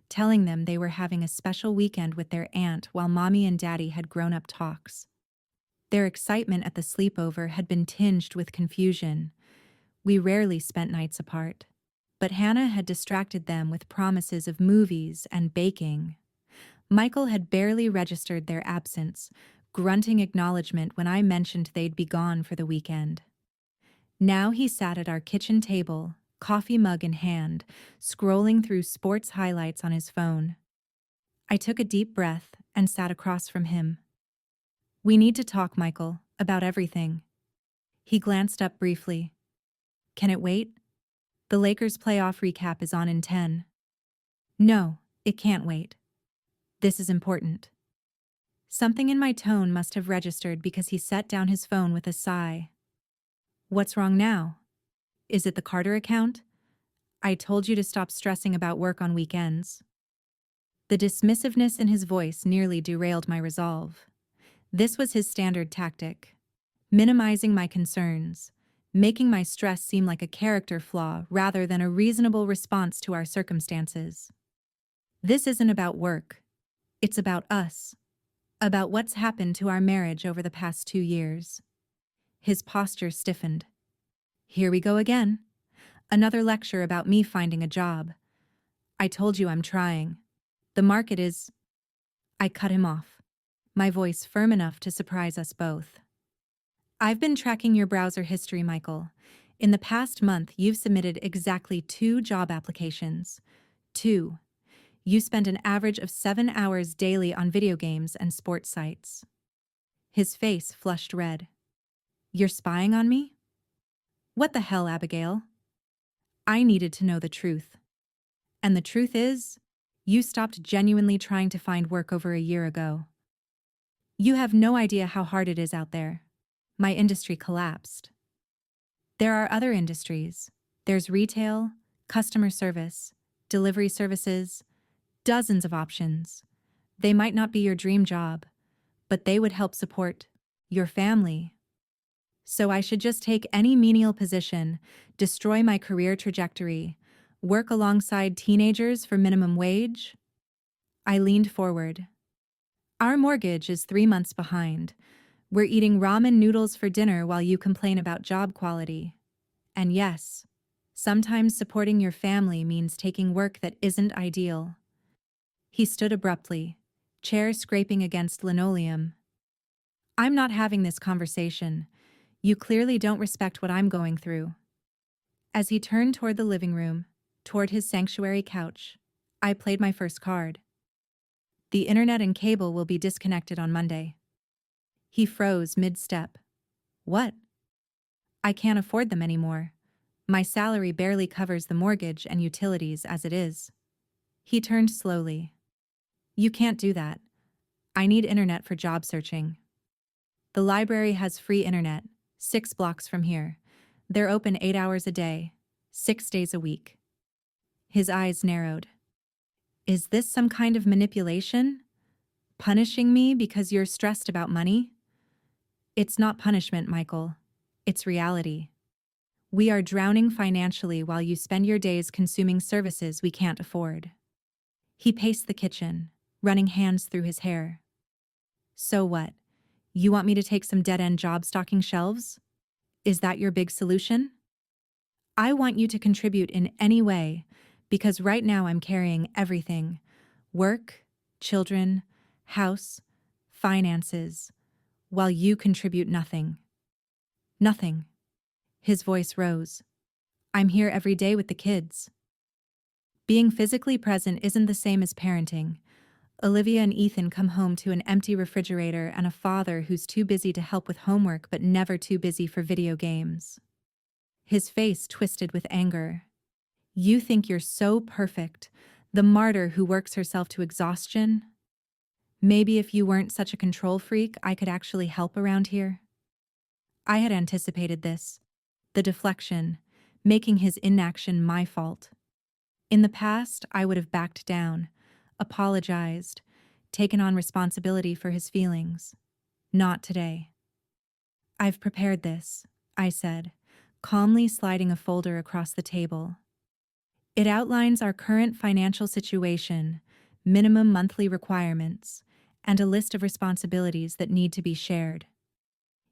telling them they were having a special weekend with their aunt while Mommy and Daddy had grown-up talks. Their excitement at the sleepover had been tinged with confusion. We rarely spent nights apart. But Hannah had distracted them with promises of movies and baking. Michael had barely registered their absence, grunting acknowledgement when I mentioned they'd be gone for the weekend. Now he sat at our kitchen table, coffee mug in hand, scrolling through sports highlights on his phone. I took a deep breath and sat across from him. "We need to talk, Michael, about everything." He glanced up briefly. "Can it wait? The Lakers playoff recap is on in 10. "No, it can't wait. This is important." Something in my tone must have registered because he set down his phone with a sigh. "What's wrong now? Is it the Carter account? I told you to stop stressing about work on weekends." The dismissiveness in his voice nearly derailed my resolve. This was his standard tactic. minimizing my concerns, making my stress seem like a character flaw rather than a reasonable response to our circumstances. This isn't about work. It's about us, about what's happened to our marriage over the past 2 years. His posture stiffened. Here we go again. Another lecture about me finding a job. I told you I'm trying. The market is... I cut him off, my voice firm enough to surprise us both. I've been tracking your browser history, Michael. In the past month, you've submitted exactly 2 job applications. 2. You spend an average of 7 hours daily on video games and sports sites. His face flushed red. You're spying on me? What the hell, Abigail? I needed to know the truth. And the truth is, you stopped genuinely trying to find work over a year ago. You have no idea how hard it is out there. My industry collapsed. There are other industries. There's retail, customer service, delivery services, dozens of options. They might not be your dream job, but they would help support your family. So I should just take any menial position, destroy my career trajectory, work alongside teenagers for minimum wage? I leaned forward. Our mortgage is 3 months behind. We're eating ramen noodles for dinner while you complain about job quality. And yes, sometimes supporting your family means taking work that isn't ideal. He stood abruptly, chair scraping against linoleum. I'm not having this conversation. You clearly don't respect what I'm going through. As he turned toward the living room, toward his sanctuary couch, I played my first card. The internet and cable will be disconnected on Monday. He froze mid-step. What? I can't afford them anymore. My salary barely covers the mortgage and utilities as it is. He turned slowly. You can't do that. I need internet for job searching. The library has free internet, 6 blocks from here. They're open 8 hours a day, 6 days a week. His eyes narrowed. Is this some kind of manipulation? Punishing me because you're stressed about money? It's not punishment, Michael. It's reality. We are drowning financially while you spend your days consuming services we can't afford. He paced the kitchen, running hands through his hair. So what? You want me to take some dead-end job stocking shelves? Is that your big solution? I want you to contribute in any way, because right now I'm carrying everything. Work, children, house, finances, while you contribute nothing. Nothing. His voice rose. I'm here every day with the kids. Being physically present isn't the same as parenting. Olivia and Ethan come home to an empty refrigerator and a father who's too busy to help with homework but never too busy for video games. His face twisted with anger. You think you're so perfect, the martyr who works herself to exhaustion? Maybe if you weren't such a control freak, I could actually help around here? I had anticipated this. The deflection, making his inaction my fault. In the past, I would have backed down, apologized, taken on responsibility for his feelings. Not today. I've prepared this, I said, calmly sliding a folder across the table. It outlines our current financial situation, minimum monthly requirements, and a list of responsibilities that need to be shared.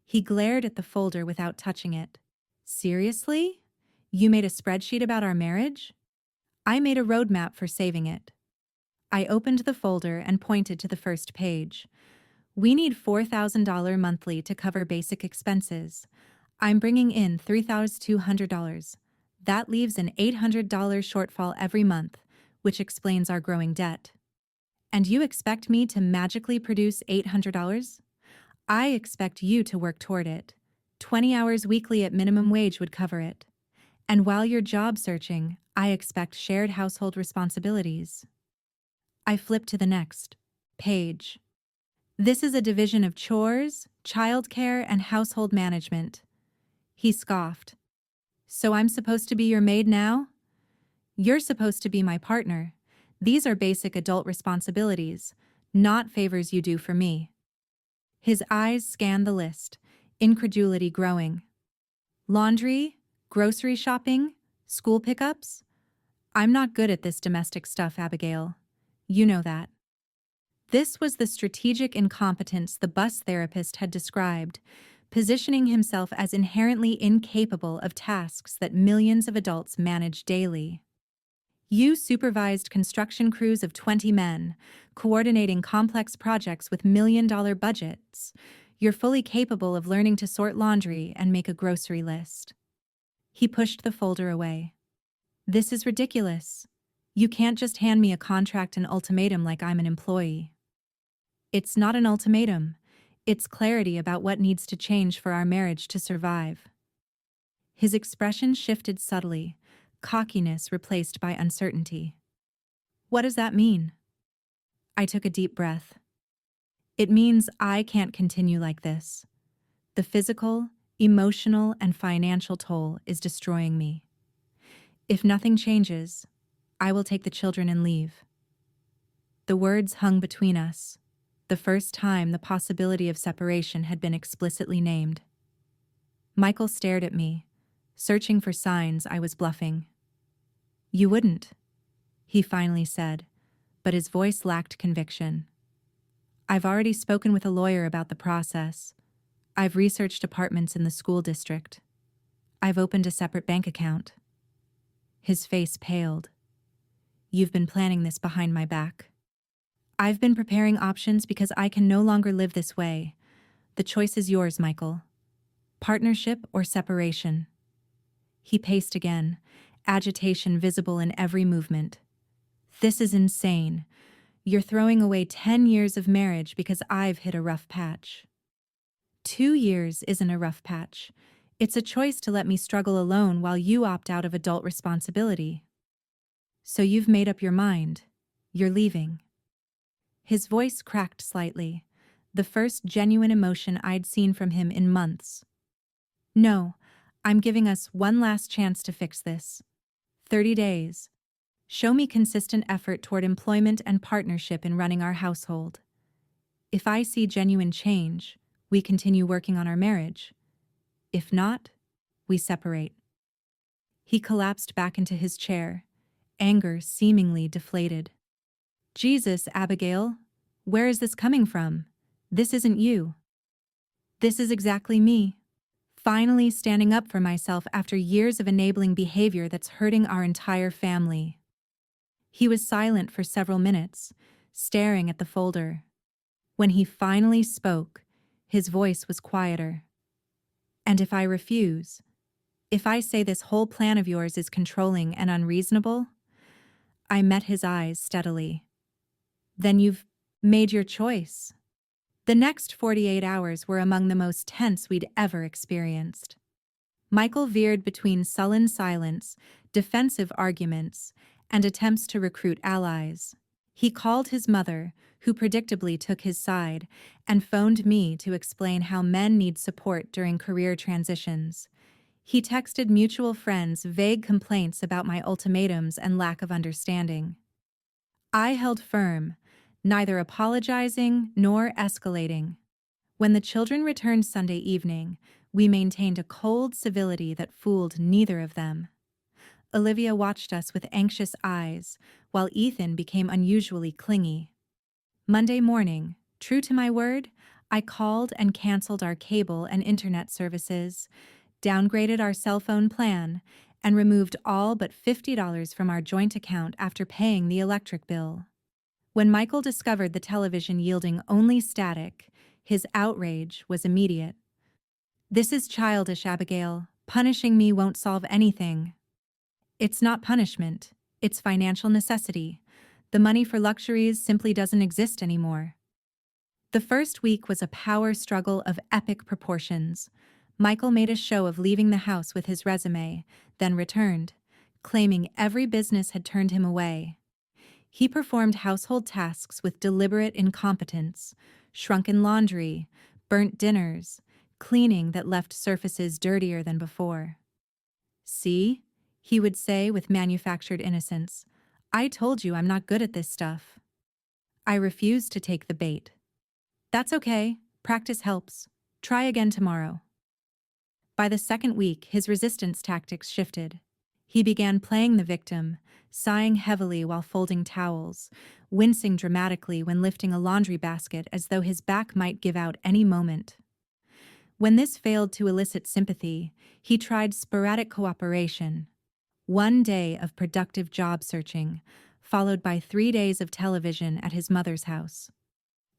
He glared at the folder without touching it. Seriously? You made a spreadsheet about our marriage? I made a roadmap for saving it. I opened the folder and pointed to the first page. We need $4,000 monthly to cover basic expenses. I'm bringing in $3,200. That leaves an $800 shortfall every month, which explains our growing debt. And you expect me to magically produce $800? I expect you to work toward it. 20 hours weekly at minimum wage would cover it. And while you're job searching, I expect shared household responsibilities. I flipped to the next page. This is a division of chores, childcare, and household management. He scoffed. So I'm supposed to be your maid now? You're supposed to be my partner. These are basic adult responsibilities, not favors you do for me. His eyes scanned the list, incredulity growing. Laundry, grocery shopping, school pickups? I'm not good at this domestic stuff, Abigail. You know that. This was the strategic incompetence the bus therapist had described, positioning himself as inherently incapable of tasks that millions of adults manage daily. You supervised construction crews of 20 men, coordinating complex projects with million-dollar budgets. You're fully capable of learning to sort laundry and make a grocery list. He pushed the folder away. This is ridiculous. You can't just hand me a contract and ultimatum like I'm an employee. It's not an ultimatum. It's clarity about what needs to change for our marriage to survive. His expression shifted subtly, cockiness replaced by uncertainty. What does that mean? I took a deep breath. It means I can't continue like this. The physical, emotional, and financial toll is destroying me. If nothing changes, I will take the children and leave. The words hung between us, the first time the possibility of separation had been explicitly named. Michael stared at me, searching for signs I was bluffing. You wouldn't, he finally said, but his voice lacked conviction. I've already spoken with a lawyer about the process. I've researched apartments in the school district. I've opened a separate bank account. His face paled. You've been planning this behind my back. I've been preparing options because I can no longer live this way. The choice is yours, Michael. Partnership or separation. He paced again, agitation visible in every movement. This is insane. You're throwing away 10 years of marriage because I've hit a rough patch. 2 years isn't a rough patch. It's a choice to let me struggle alone while you opt out of adult responsibility. So you've made up your mind. You're leaving. His voice cracked slightly, the first genuine emotion I'd seen from him in months. No, I'm giving us one last chance to fix this. 30 days. Show me consistent effort toward employment and partnership in running our household. If I see genuine change, we continue working on our marriage. If not, we separate. He collapsed back into his chair, anger seemingly deflated. Jesus, Abigail, where is this coming from? This isn't you. This is exactly me. Finally standing up for myself after years of enabling behavior that's hurting our entire family. He was silent for several minutes, staring at the folder. When he finally spoke, his voice was quieter. And if I refuse, if I say this whole plan of yours is controlling and unreasonable, I met his eyes steadily. Then you've made your choice. The next 48 hours were among the most tense we'd ever experienced. Michael veered between sullen silence, defensive arguments, and attempts to recruit allies. He called his mother, who predictably took his side, and phoned me to explain how men need support during career transitions. He texted mutual friends vague complaints about my ultimatums and lack of understanding. I held firm, neither apologizing nor escalating. When the children returned Sunday evening, we maintained a cold civility that fooled neither of them. Olivia watched us with anxious eyes, while Ethan became unusually clingy. Monday morning, true to my word, I called and canceled our cable and internet services, downgraded our cell phone plan, and removed all but $50 from our joint account after paying the electric bill. When Michael discovered the television yielding only static, his outrage was immediate. This is childish, Abigail. Punishing me won't solve anything. It's not punishment. It's financial necessity. The money for luxuries simply doesn't exist anymore. The first week was a power struggle of epic proportions. Michael made a show of leaving the house with his resume, then returned, claiming every business had turned him away. He performed household tasks with deliberate incompetence, shrunken laundry, burnt dinners, cleaning that left surfaces dirtier than before. See, he would say with manufactured innocence, I told you I'm not good at this stuff. I refused to take the bait. That's okay, practice helps. Try again tomorrow. By the second week, his resistance tactics shifted. He began playing the victim, sighing heavily while folding towels, wincing dramatically when lifting a laundry basket as though his back might give out any moment. When this failed to elicit sympathy, he tried sporadic cooperation. One day of productive job searching, followed by 3 days of television at his mother's house.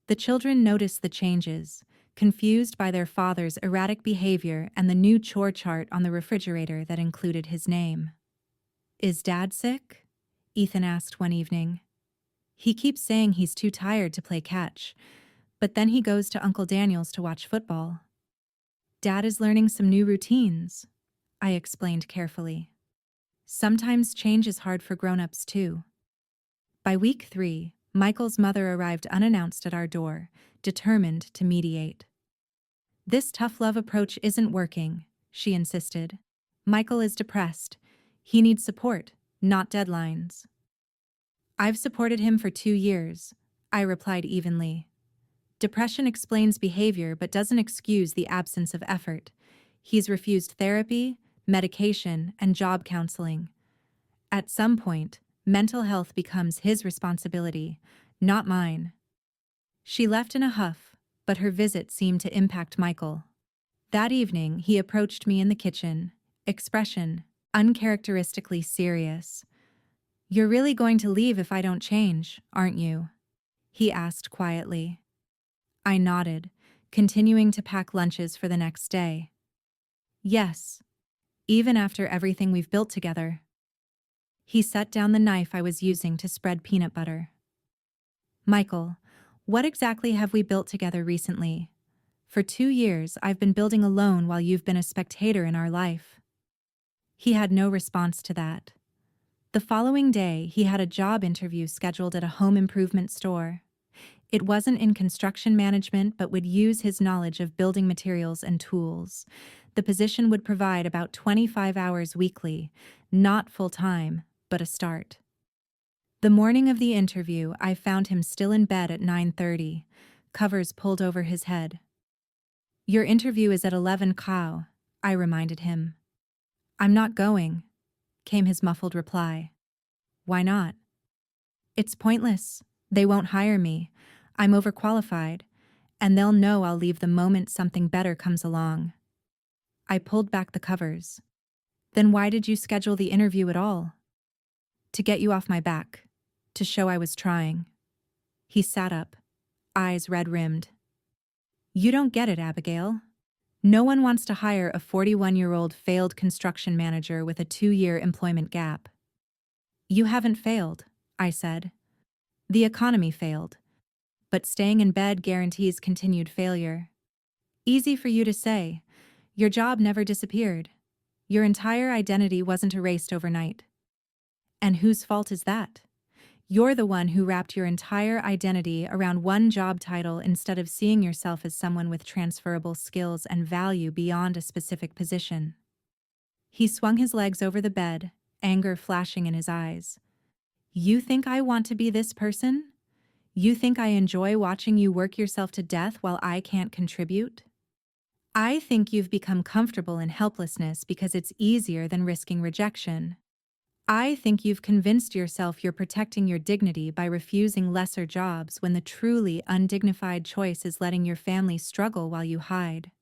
The children noticed the changes, confused by their father's erratic behavior and the new chore chart on the refrigerator that included his name. "Is Dad sick?" Ethan asked one evening. "He keeps saying he's too tired to play catch, but then he goes to Uncle Daniel's to watch football." "Dad is learning some new routines," I explained carefully. "Sometimes change is hard for grown-ups too." By week 3, Michael's mother arrived unannounced at our door, determined to mediate. "This tough love approach isn't working," she insisted. "Michael is depressed. He needs support, not deadlines." "I've supported him for 2 years," I replied evenly. "Depression explains behavior but doesn't excuse the absence of effort. He's refused therapy, medication, and job counseling. At some point, mental health becomes his responsibility, not mine." She left in a huff, but her visit seemed to impact Michael. That evening, he approached me in the kitchen, expression uncharacteristically serious. "You're really going to leave if I don't change, aren't you?" he asked quietly. I nodded, continuing to pack lunches for the next day. "Yes, even after everything we've built together." He set down the knife I was using to spread peanut butter. "Michael, what exactly have we built together recently? For 2 years, I've been building alone while you've been a spectator in our life." He had no response to that. The following day, he had a job interview scheduled at a home improvement store. It wasn't in construction management but would use his knowledge of building materials and tools. The position would provide about 25 hours weekly, not full-time, but a start. The morning of the interview, I found him still in bed at 9:30, covers pulled over his head. "Your interview is at 11 cow," I reminded him. "I'm not going," came his muffled reply. "Why not?" "It's pointless. They won't hire me. I'm overqualified, and they'll know I'll leave the moment something better comes along." I pulled back the covers. "Then why did you schedule the interview at all?" "To get you off my back. To show I was trying." He sat up, eyes red-rimmed. "You don't get it, Abigail. No one wants to hire a 41-year-old failed construction manager with a 2-year employment gap." "You haven't failed," I said. "The economy failed. But staying in bed guarantees continued failure." "Easy for you to say. Your job never disappeared. Your entire identity wasn't erased overnight." "And whose fault is that? You're the one who wrapped your entire identity around one job title instead of seeing yourself as someone with transferable skills and value beyond a specific position." He swung his legs over the bed, anger flashing in his eyes. "You think I want to be this person? You think I enjoy watching you work yourself to death while I can't contribute? I think you've become comfortable in helplessness because it's easier than risking rejection. I think you've convinced yourself you're protecting your dignity by refusing lesser jobs when the truly undignified choice is letting your family struggle while you hide."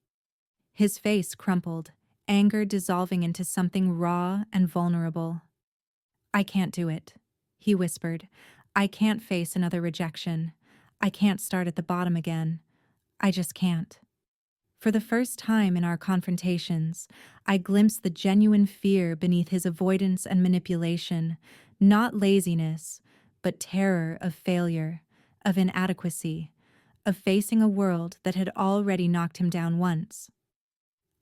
His face crumpled, anger dissolving into something raw and vulnerable. "I can't do it," he whispered. "I can't face another rejection. I can't start at the bottom again. I just can't." For the first time in our confrontations, I glimpsed the genuine fear beneath his avoidance and manipulation, not laziness, but terror of failure, of inadequacy, of facing a world that had already knocked him down once.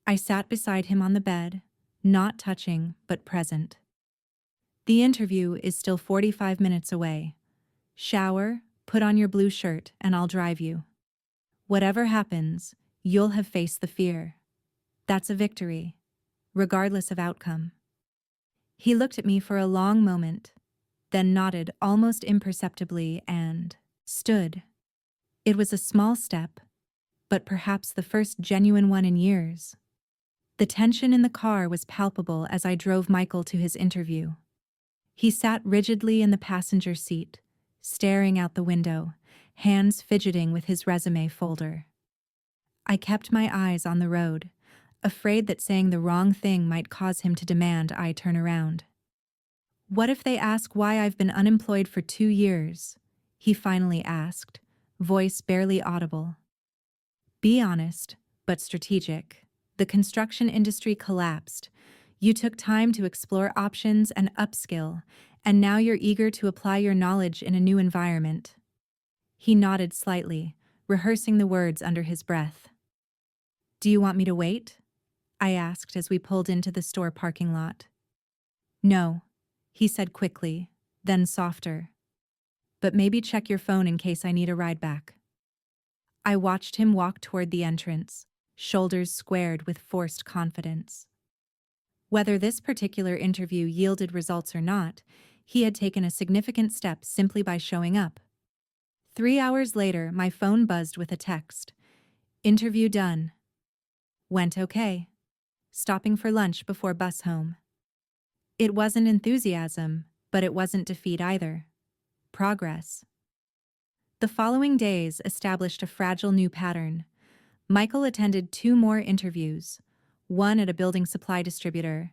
I sat beside him on the bed, not touching but present. "The interview is still 45 minutes away. Shower, put on your blue shirt, and I'll drive you. Whatever happens, you'll have faced the fear. That's a victory, regardless of outcome." He looked at me for a long moment, then nodded almost imperceptibly and stood. It was a small step, but perhaps the first genuine one in years. The tension in the car was palpable as I drove Michael to his interview. He sat rigidly in the passenger seat, staring out the window, hands fidgeting with his resume folder. I kept my eyes on the road, afraid that saying the wrong thing might cause him to demand I turn around. "What if they ask why I've been unemployed for 2 years?" he finally asked, voice barely audible. "Be honest, but strategic. The construction industry collapsed. You took time to explore options and upskill, and now you're eager to apply your knowledge in a new environment." He nodded slightly, rehearsing the words under his breath. "Do you want me to wait?" I asked as we pulled into the store parking lot. "No," he said quickly, then softer. "But maybe check your phone in case I need a ride back." I watched him walk toward the entrance, shoulders squared with forced confidence. Whether this particular interview yielded results or not, he had taken a significant step simply by showing up. 3 hours later, my phone buzzed with a text. "Interview done. Went okay. Stopping for lunch before bus home." It wasn't enthusiasm, but it wasn't defeat either. Progress. The following days established a fragile new pattern. Michael attended 2 more interviews, one at a building supply distributor,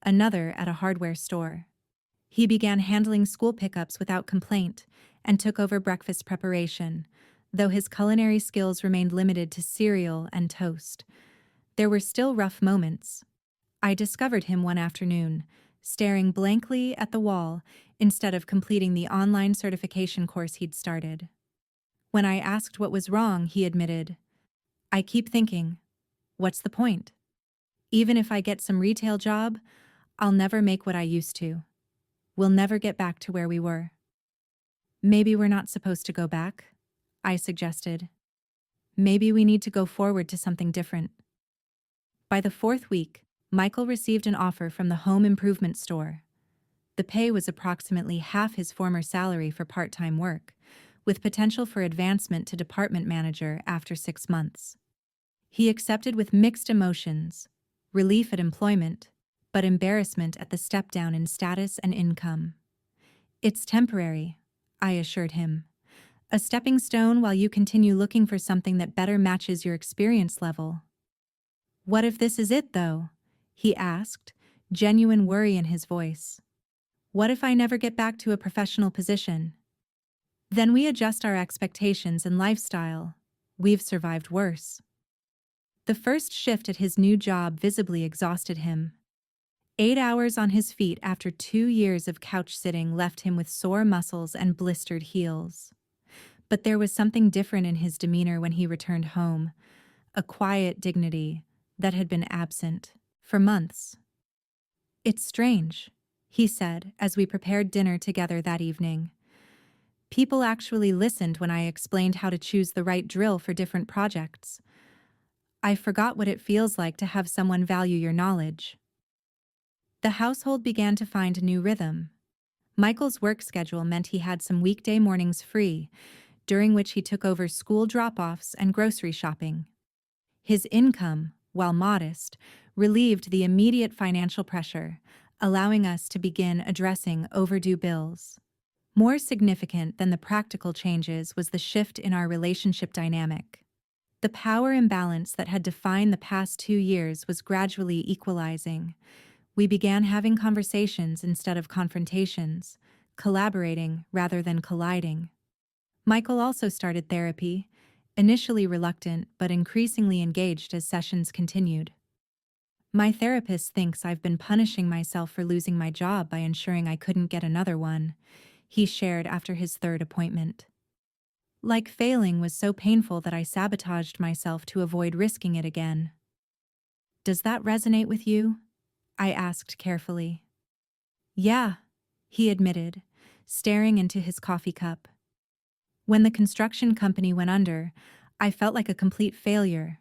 another at a hardware store. He began handling school pickups without complaint and took over breakfast preparation, though his culinary skills remained limited to cereal and toast. There were still rough moments. I discovered him one afternoon, staring blankly at the wall instead of completing the online certification course he'd started. When I asked what was wrong, he admitted, "I keep thinking, what's the point? Even if I get some retail job, I'll never make what I used to. We'll never get back to where we were." "Maybe we're not supposed to go back," I suggested. "Maybe we need to go forward to something different." By the 4th week, Michael received an offer from the home improvement store. The pay was approximately half his former salary for part-time work, with potential for advancement to department manager after 6 months. He accepted with mixed emotions, relief at employment, but embarrassment at the step down in status and income. "It's temporary," I assured him. "A stepping stone while you continue looking for something that better matches your experience level." "What if this is it, though?" he asked, genuine worry in his voice. "What if I never get back to a professional position?" "Then we adjust our expectations and lifestyle. We've survived worse." The first shift at his new job visibly exhausted him. 8 hours on his feet after 2 years of couch sitting left him with sore muscles and blistered heels. But there was something different in his demeanor when he returned home, a quiet dignity that had been absent for months. "It's strange," he said as we prepared dinner together that evening. "People actually listened when I explained how to choose the right drill for different projects. I forgot what it feels like to have someone value your knowledge." The household began to find a new rhythm. Michael's work schedule meant he had some weekday mornings free, during which he took over school drop-offs and grocery shopping. His income, while modest, relieved the immediate financial pressure, allowing us to begin addressing overdue bills. More significant than the practical changes was the shift in our relationship dynamic. The power imbalance that had defined the past 2 years was gradually equalizing. We began having conversations instead of confrontations, collaborating rather than colliding. Michael also started therapy, initially reluctant but increasingly engaged as sessions continued. "My therapist thinks I've been punishing myself for losing my job by ensuring I couldn't get another one," he shared after his 3rd appointment. "Like failing was so painful that I sabotaged myself to avoid risking it again." "Does that resonate with you?" I asked carefully. "Yeah," he admitted, staring into his coffee cup. "When the construction company went under, I felt like a complete failure,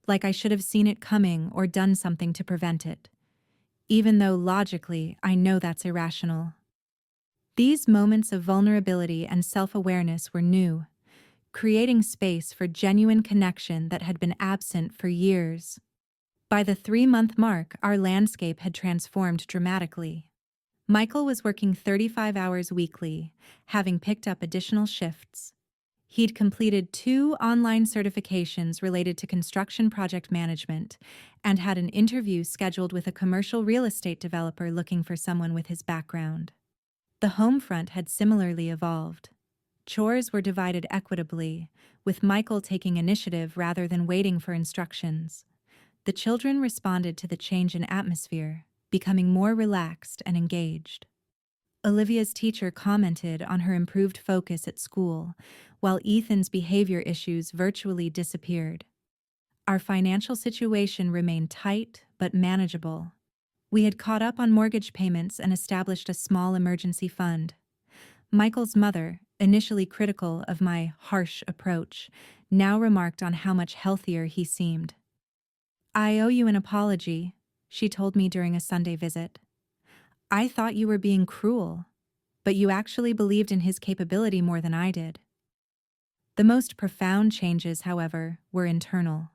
like I should have seen it coming or done something to prevent it, even though logically I know that's irrational." These moments of vulnerability and self-awareness were new, creating space for genuine connection that had been absent for years. By the 3-month mark, our landscape had transformed dramatically. Michael was working 35 hours weekly, having picked up additional shifts. He'd completed 2 online certifications related to construction project management and had an interview scheduled with a commercial real estate developer looking for someone with his background. The home front had similarly evolved. Chores were divided equitably, with Michael taking initiative rather than waiting for instructions. The children responded to the change in atmosphere, becoming more relaxed and engaged. Olivia's teacher commented on her improved focus at school, while Ethan's behavior issues virtually disappeared. Our financial situation remained tight but manageable. We had caught up on mortgage payments and established a small emergency fund. Michael's mother, initially critical of my harsh approach, now remarked on how much healthier he seemed. "I owe you an apology," she told me during a Sunday visit. "I thought you were being cruel, but you actually believed in his capability more than I did." The most profound changes, however, were internal.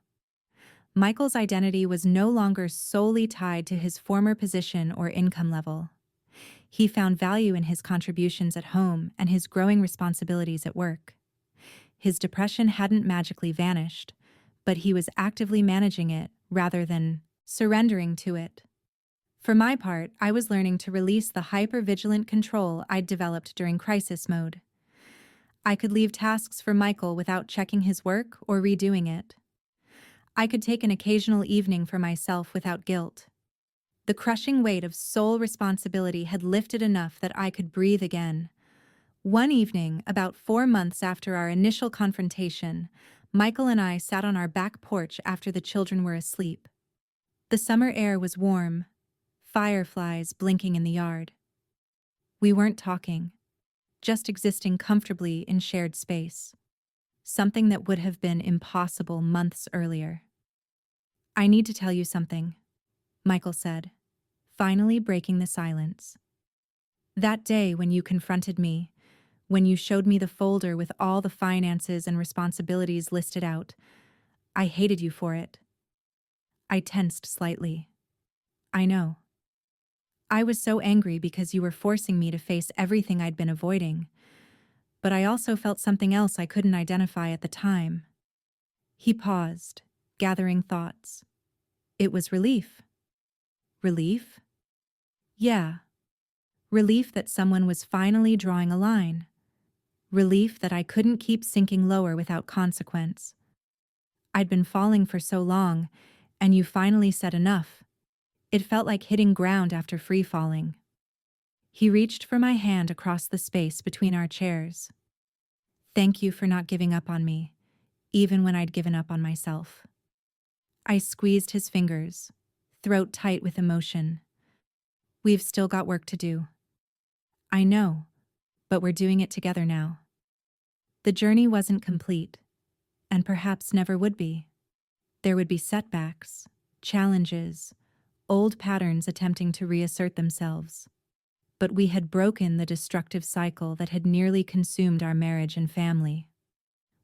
Michael's identity was no longer solely tied to his former position or income level. He found value in his contributions at home and his growing responsibilities at work. His depression hadn't magically vanished, but he was actively managing it rather than surrendering to it. For my part, I was learning to release the hyper-vigilant control I'd developed during crisis mode. I could leave tasks for Michael without checking his work or redoing it. I could take an occasional evening for myself without guilt. The crushing weight of sole responsibility had lifted enough that I could breathe again. One evening, about 4 months after our initial confrontation, Michael and I sat on our back porch after the children were asleep. The summer air was warm, fireflies blinking in the yard. We weren't talking, just existing comfortably in shared space, something that would have been impossible months earlier. "I need to tell you something," Michael said, finally breaking the silence. "That day when you confronted me, when you showed me the folder with all the finances and responsibilities listed out, I hated you for it." I tensed slightly. "I know. I was so angry because you were forcing me to face everything I'd been avoiding, but I also felt something else I couldn't identify at the time." He paused, gathering thoughts. "It was relief." "Relief?" "Yeah. Relief that someone was finally drawing a line. Relief that I couldn't keep sinking lower without consequence. I'd been falling for so long, and you finally said enough. It felt like hitting ground after free falling." He reached for my hand across the space between our chairs. "Thank you for not giving up on me, even when I'd given up on myself." I squeezed his fingers, throat tight with emotion. "We've still got work to do." "I know, but we're doing it together now." The journey wasn't complete, and perhaps never would be. There would be setbacks, challenges, old patterns attempting to reassert themselves. But we had broken the destructive cycle that had nearly consumed our marriage and family.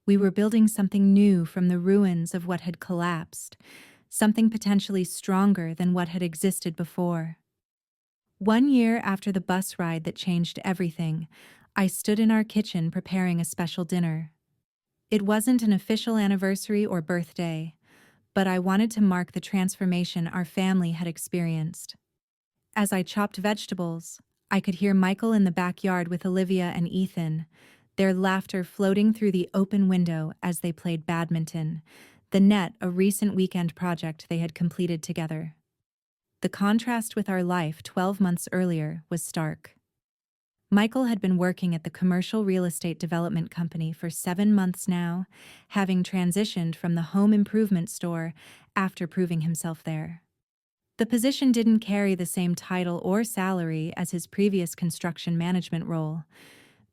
We were building something new from the ruins of what had collapsed, something potentially stronger than what had existed before. 1 year after the bus ride that changed everything, I stood in our kitchen preparing a special dinner. It wasn't an official anniversary or birthday, but I wanted to mark the transformation our family had experienced. As I chopped vegetables, I could hear Michael in the backyard with Olivia and Ethan, their laughter floating through the open window as they played badminton, the net a recent weekend project they had completed together. The contrast with our life 12 months earlier was stark. Michael had been working at the commercial real estate development company for 7 months now, having transitioned from the home improvement store after proving himself there. The position didn't carry the same title or salary as his previous construction management role,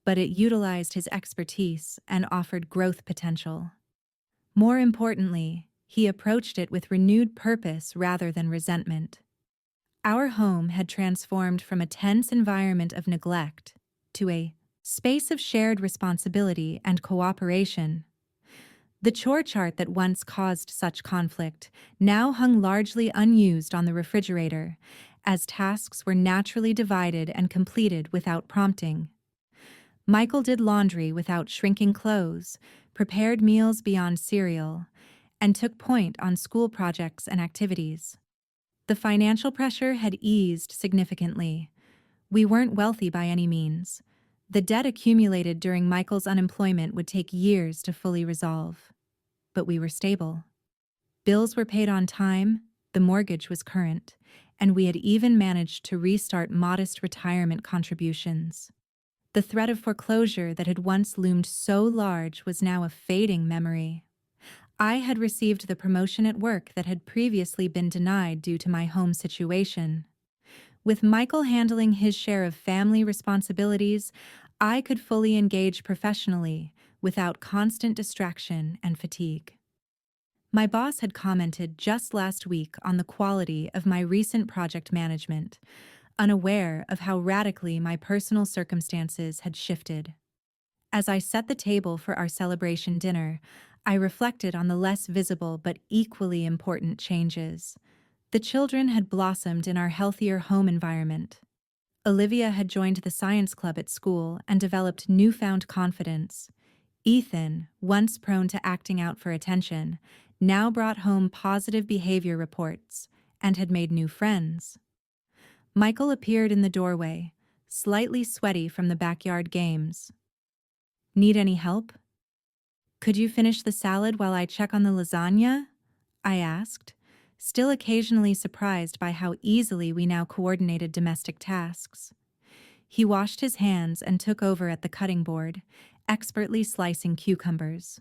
but it utilized his expertise and offered growth potential. More importantly, he approached it with renewed purpose rather than resentment. Our home had transformed from a tense environment of neglect to a space of shared responsibility and cooperation. The chore chart that once caused such conflict now hung largely unused on the refrigerator, as tasks were naturally divided and completed without prompting. Michael did laundry without shrinking clothes, prepared meals beyond cereal, and took point on school projects and activities. The financial pressure had eased significantly. We weren't wealthy by any means. The debt accumulated during Michael's unemployment would take years to fully resolve. But we were stable. Bills were paid on time, the mortgage was current, and we had even managed to restart modest retirement contributions. The threat of foreclosure that had once loomed so large was now a fading memory. I had received the promotion at work that had previously been denied due to my home situation. With Michael handling his share of family responsibilities, I could fully engage professionally without constant distraction and fatigue. My boss had commented just last week on the quality of my recent project management, unaware of how radically my personal circumstances had shifted. As I set the table for our celebration dinner, I reflected on the less visible but equally important changes. The children had blossomed in our healthier home environment. Olivia had joined the science club at school and developed newfound confidence. Ethan, once prone to acting out for attention, now brought home positive behavior reports and had made new friends. Michael appeared in the doorway, slightly sweaty from the backyard games. "Need any help? Could you finish the salad while I check on the lasagna?" I asked, still occasionally surprised by how easily we now coordinated domestic tasks. He washed his hands and took over at the cutting board, expertly slicing cucumbers.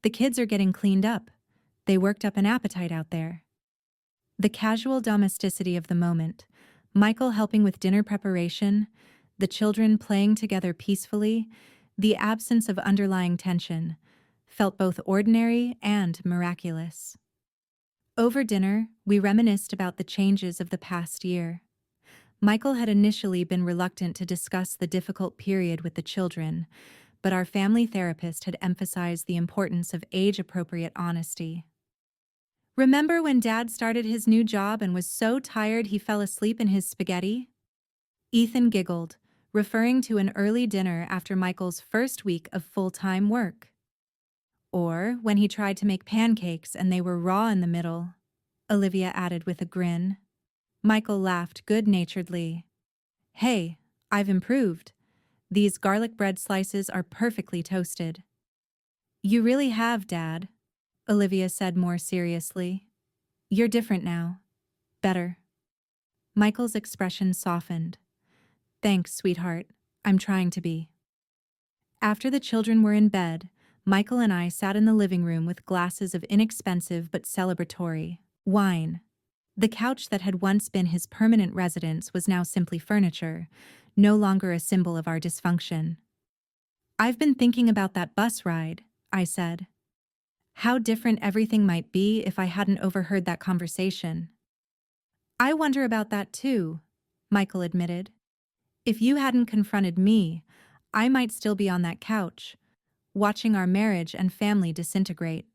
"The kids are getting cleaned up. They worked up an appetite out there." The casual domesticity of the moment, Michael helping with dinner preparation, the children playing together peacefully, the absence of underlying tension, felt both ordinary and miraculous. Over dinner, we reminisced about the changes of the past year. Michael had initially been reluctant to discuss the difficult period with the children, but our family therapist had emphasized the importance of age-appropriate honesty. "Remember when Dad started his new job and was so tired he fell asleep in his spaghetti?" Ethan giggled, referring to an early dinner after Michael's first week of full-time work. "Or when he tried to make pancakes and they were raw in the middle," Olivia added with a grin. Michael laughed good-naturedly. "Hey, I've improved. These garlic bread slices are perfectly toasted." "You really have, Dad," Olivia said more seriously. "You're different now. Better." Michael's expression softened. "Thanks, sweetheart. I'm trying to be." After the children were in bed, Michael and I sat in the living room with glasses of inexpensive but celebratory wine. The couch that had once been his permanent residence was now simply furniture, no longer a symbol of our dysfunction. "I've been thinking about that bus ride," I said. "How different everything might be if I hadn't overheard that conversation." "I wonder about that too," Michael admitted. "If you hadn't confronted me, I might still be on that couch, watching our marriage and family disintegrate."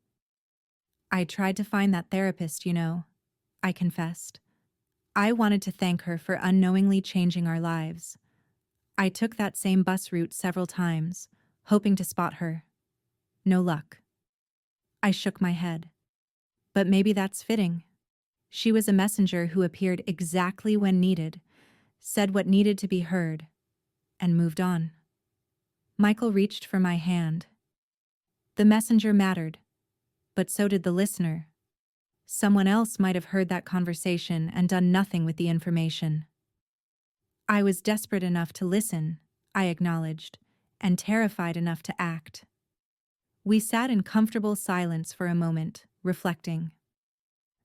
"I tried to find that therapist, I confessed. I wanted to thank her for unknowingly changing our lives. I took that same bus route several times, hoping to spot her. No luck." I shook my head. But maybe that's fitting. She was a messenger who appeared exactly when needed, said what needed to be heard, and moved on. Michael reached for my hand. The messenger mattered, but so did the listener. Someone else might have heard that conversation and done nothing with the information. I was desperate enough to listen, I acknowledged, and terrified enough to act. We sat in comfortable silence for a moment, reflecting.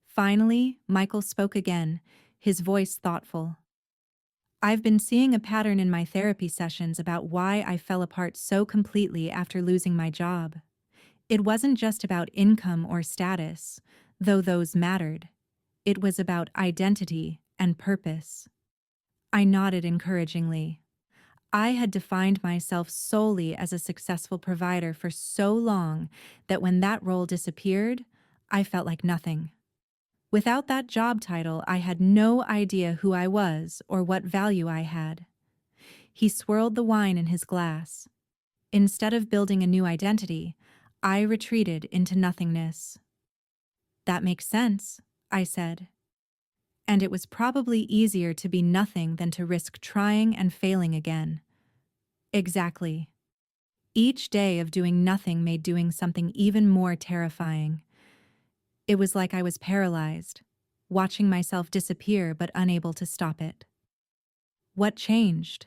Finally, Michael spoke again, his voice thoughtful. "I've been seeing a pattern in my therapy sessions about why I fell apart so completely after losing my job. It wasn't just about income or status, though those mattered. It was about identity and purpose." I nodded encouragingly. I had defined myself solely as a successful provider for so long that when that role disappeared, I felt like nothing. Without that job title, I had no idea who I was or what value I had. He swirled the wine in his glass. Instead of building a new identity, I retreated into nothingness. That makes sense, I said. And it was probably easier to be nothing than to risk trying and failing again. Exactly. Each day of doing nothing made doing something even more terrifying. It was like I was paralyzed, watching myself disappear but unable to stop it. What changed?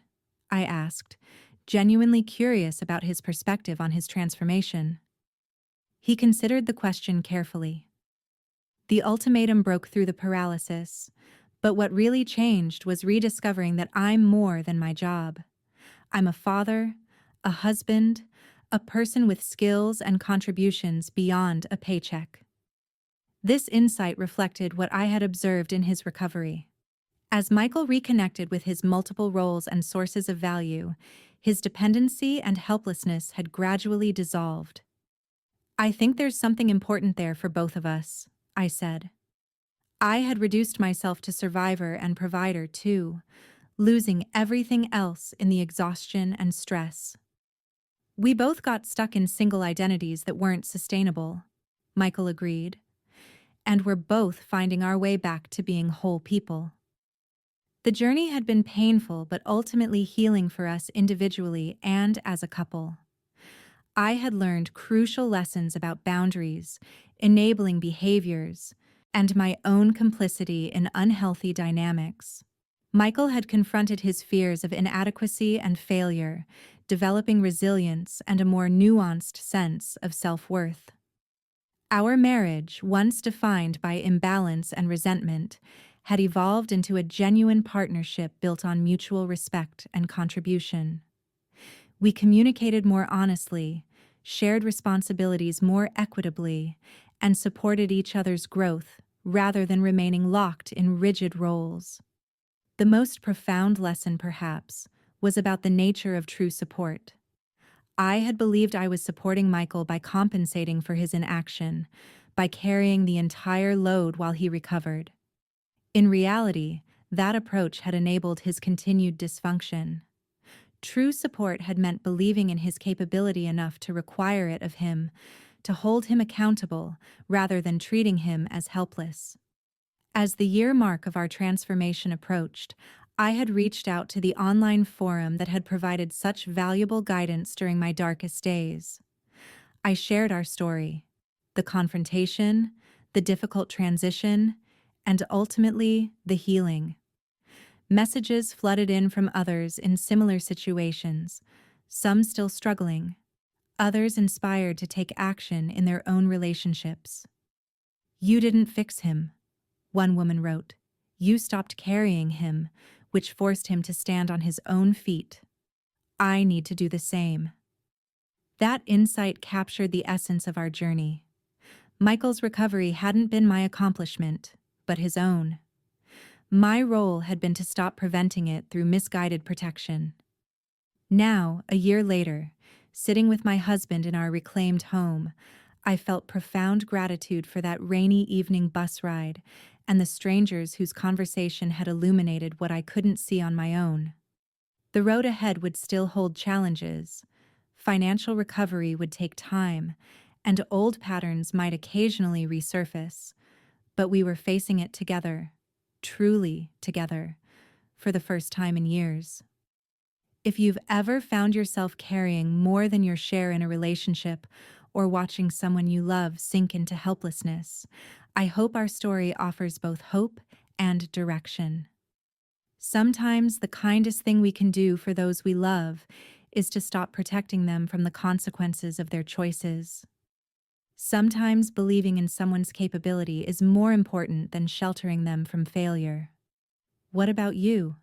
I asked, genuinely curious about his perspective on his transformation. He considered the question carefully. The ultimatum broke through the paralysis, but what really changed was rediscovering that I'm more than my job. I'm a father, a husband, a person with skills and contributions beyond a paycheck. This insight reflected what I had observed in his recovery. As Michael reconnected with his multiple roles and sources of value, his dependency and helplessness had gradually dissolved. I think there's something important there for both of us, I said. I had reduced myself to survivor and provider too, losing everything else in the exhaustion and stress. We both got stuck in single identities that weren't sustainable, Michael agreed, and we're both finding our way back to being whole people. The journey had been painful but ultimately healing for us individually and as a couple. I had learned crucial lessons about boundaries, enabling behaviors, and my own complicity in unhealthy dynamics. Michael had confronted his fears of inadequacy and failure, developing resilience and a more nuanced sense of self-worth. Our marriage, once defined by imbalance and resentment, had evolved into a genuine partnership built on mutual respect and contribution. We communicated more honestly, shared responsibilities more equitably, and supported each other's growth rather than remaining locked in rigid roles. The most profound lesson, perhaps, was about the nature of true support. I had believed I was supporting Michael by compensating for his inaction, by carrying the entire load while he recovered. In reality, that approach had enabled his continued dysfunction. True support had meant believing in his capability enough to require it of him, to hold him accountable rather than treating him as helpless. As the year mark of our transformation approached, I had reached out to the online forum that had provided such valuable guidance during my darkest days. I shared our story, the confrontation, the difficult transition, and ultimately, the healing. Messages flooded in from others in similar situations, some still struggling, others inspired to take action in their own relationships. "You didn't fix him," one woman wrote. "You stopped carrying him, which forced him to stand on his own feet. I need to do the same." That insight captured the essence of our journey. Michael's recovery hadn't been my accomplishment, but his own. My role had been to stop preventing it through misguided protection. Now, a year later, sitting with my husband in our reclaimed home, I felt profound gratitude for that rainy evening bus ride and the strangers whose conversation had illuminated what I couldn't see on my own. The road ahead would still hold challenges. Financial recovery would take time, and old patterns might occasionally resurface, but we were facing it together, truly together, for the first time in years. If you've ever found yourself carrying more than your share in a relationship or watching someone you love sink into helplessness, I hope our story offers both hope and direction. Sometimes the kindest thing we can do for those we love is to stop protecting them from the consequences of their choices. Sometimes believing in someone's capability is more important than sheltering them from failure. What about you?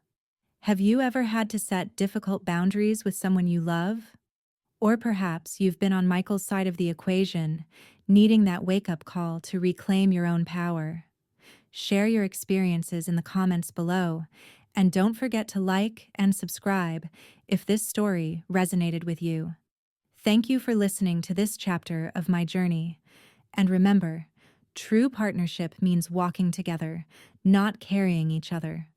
Have you ever had to set difficult boundaries with someone you love? Or perhaps you've been on Michael's side of the equation, needing that wake-up call to reclaim your own power. Share your experiences in the comments below, And don't forget to like and subscribe if this story resonated with you. Thank you for listening to this chapter of my journey. And remember, true partnership means walking together, not carrying each other.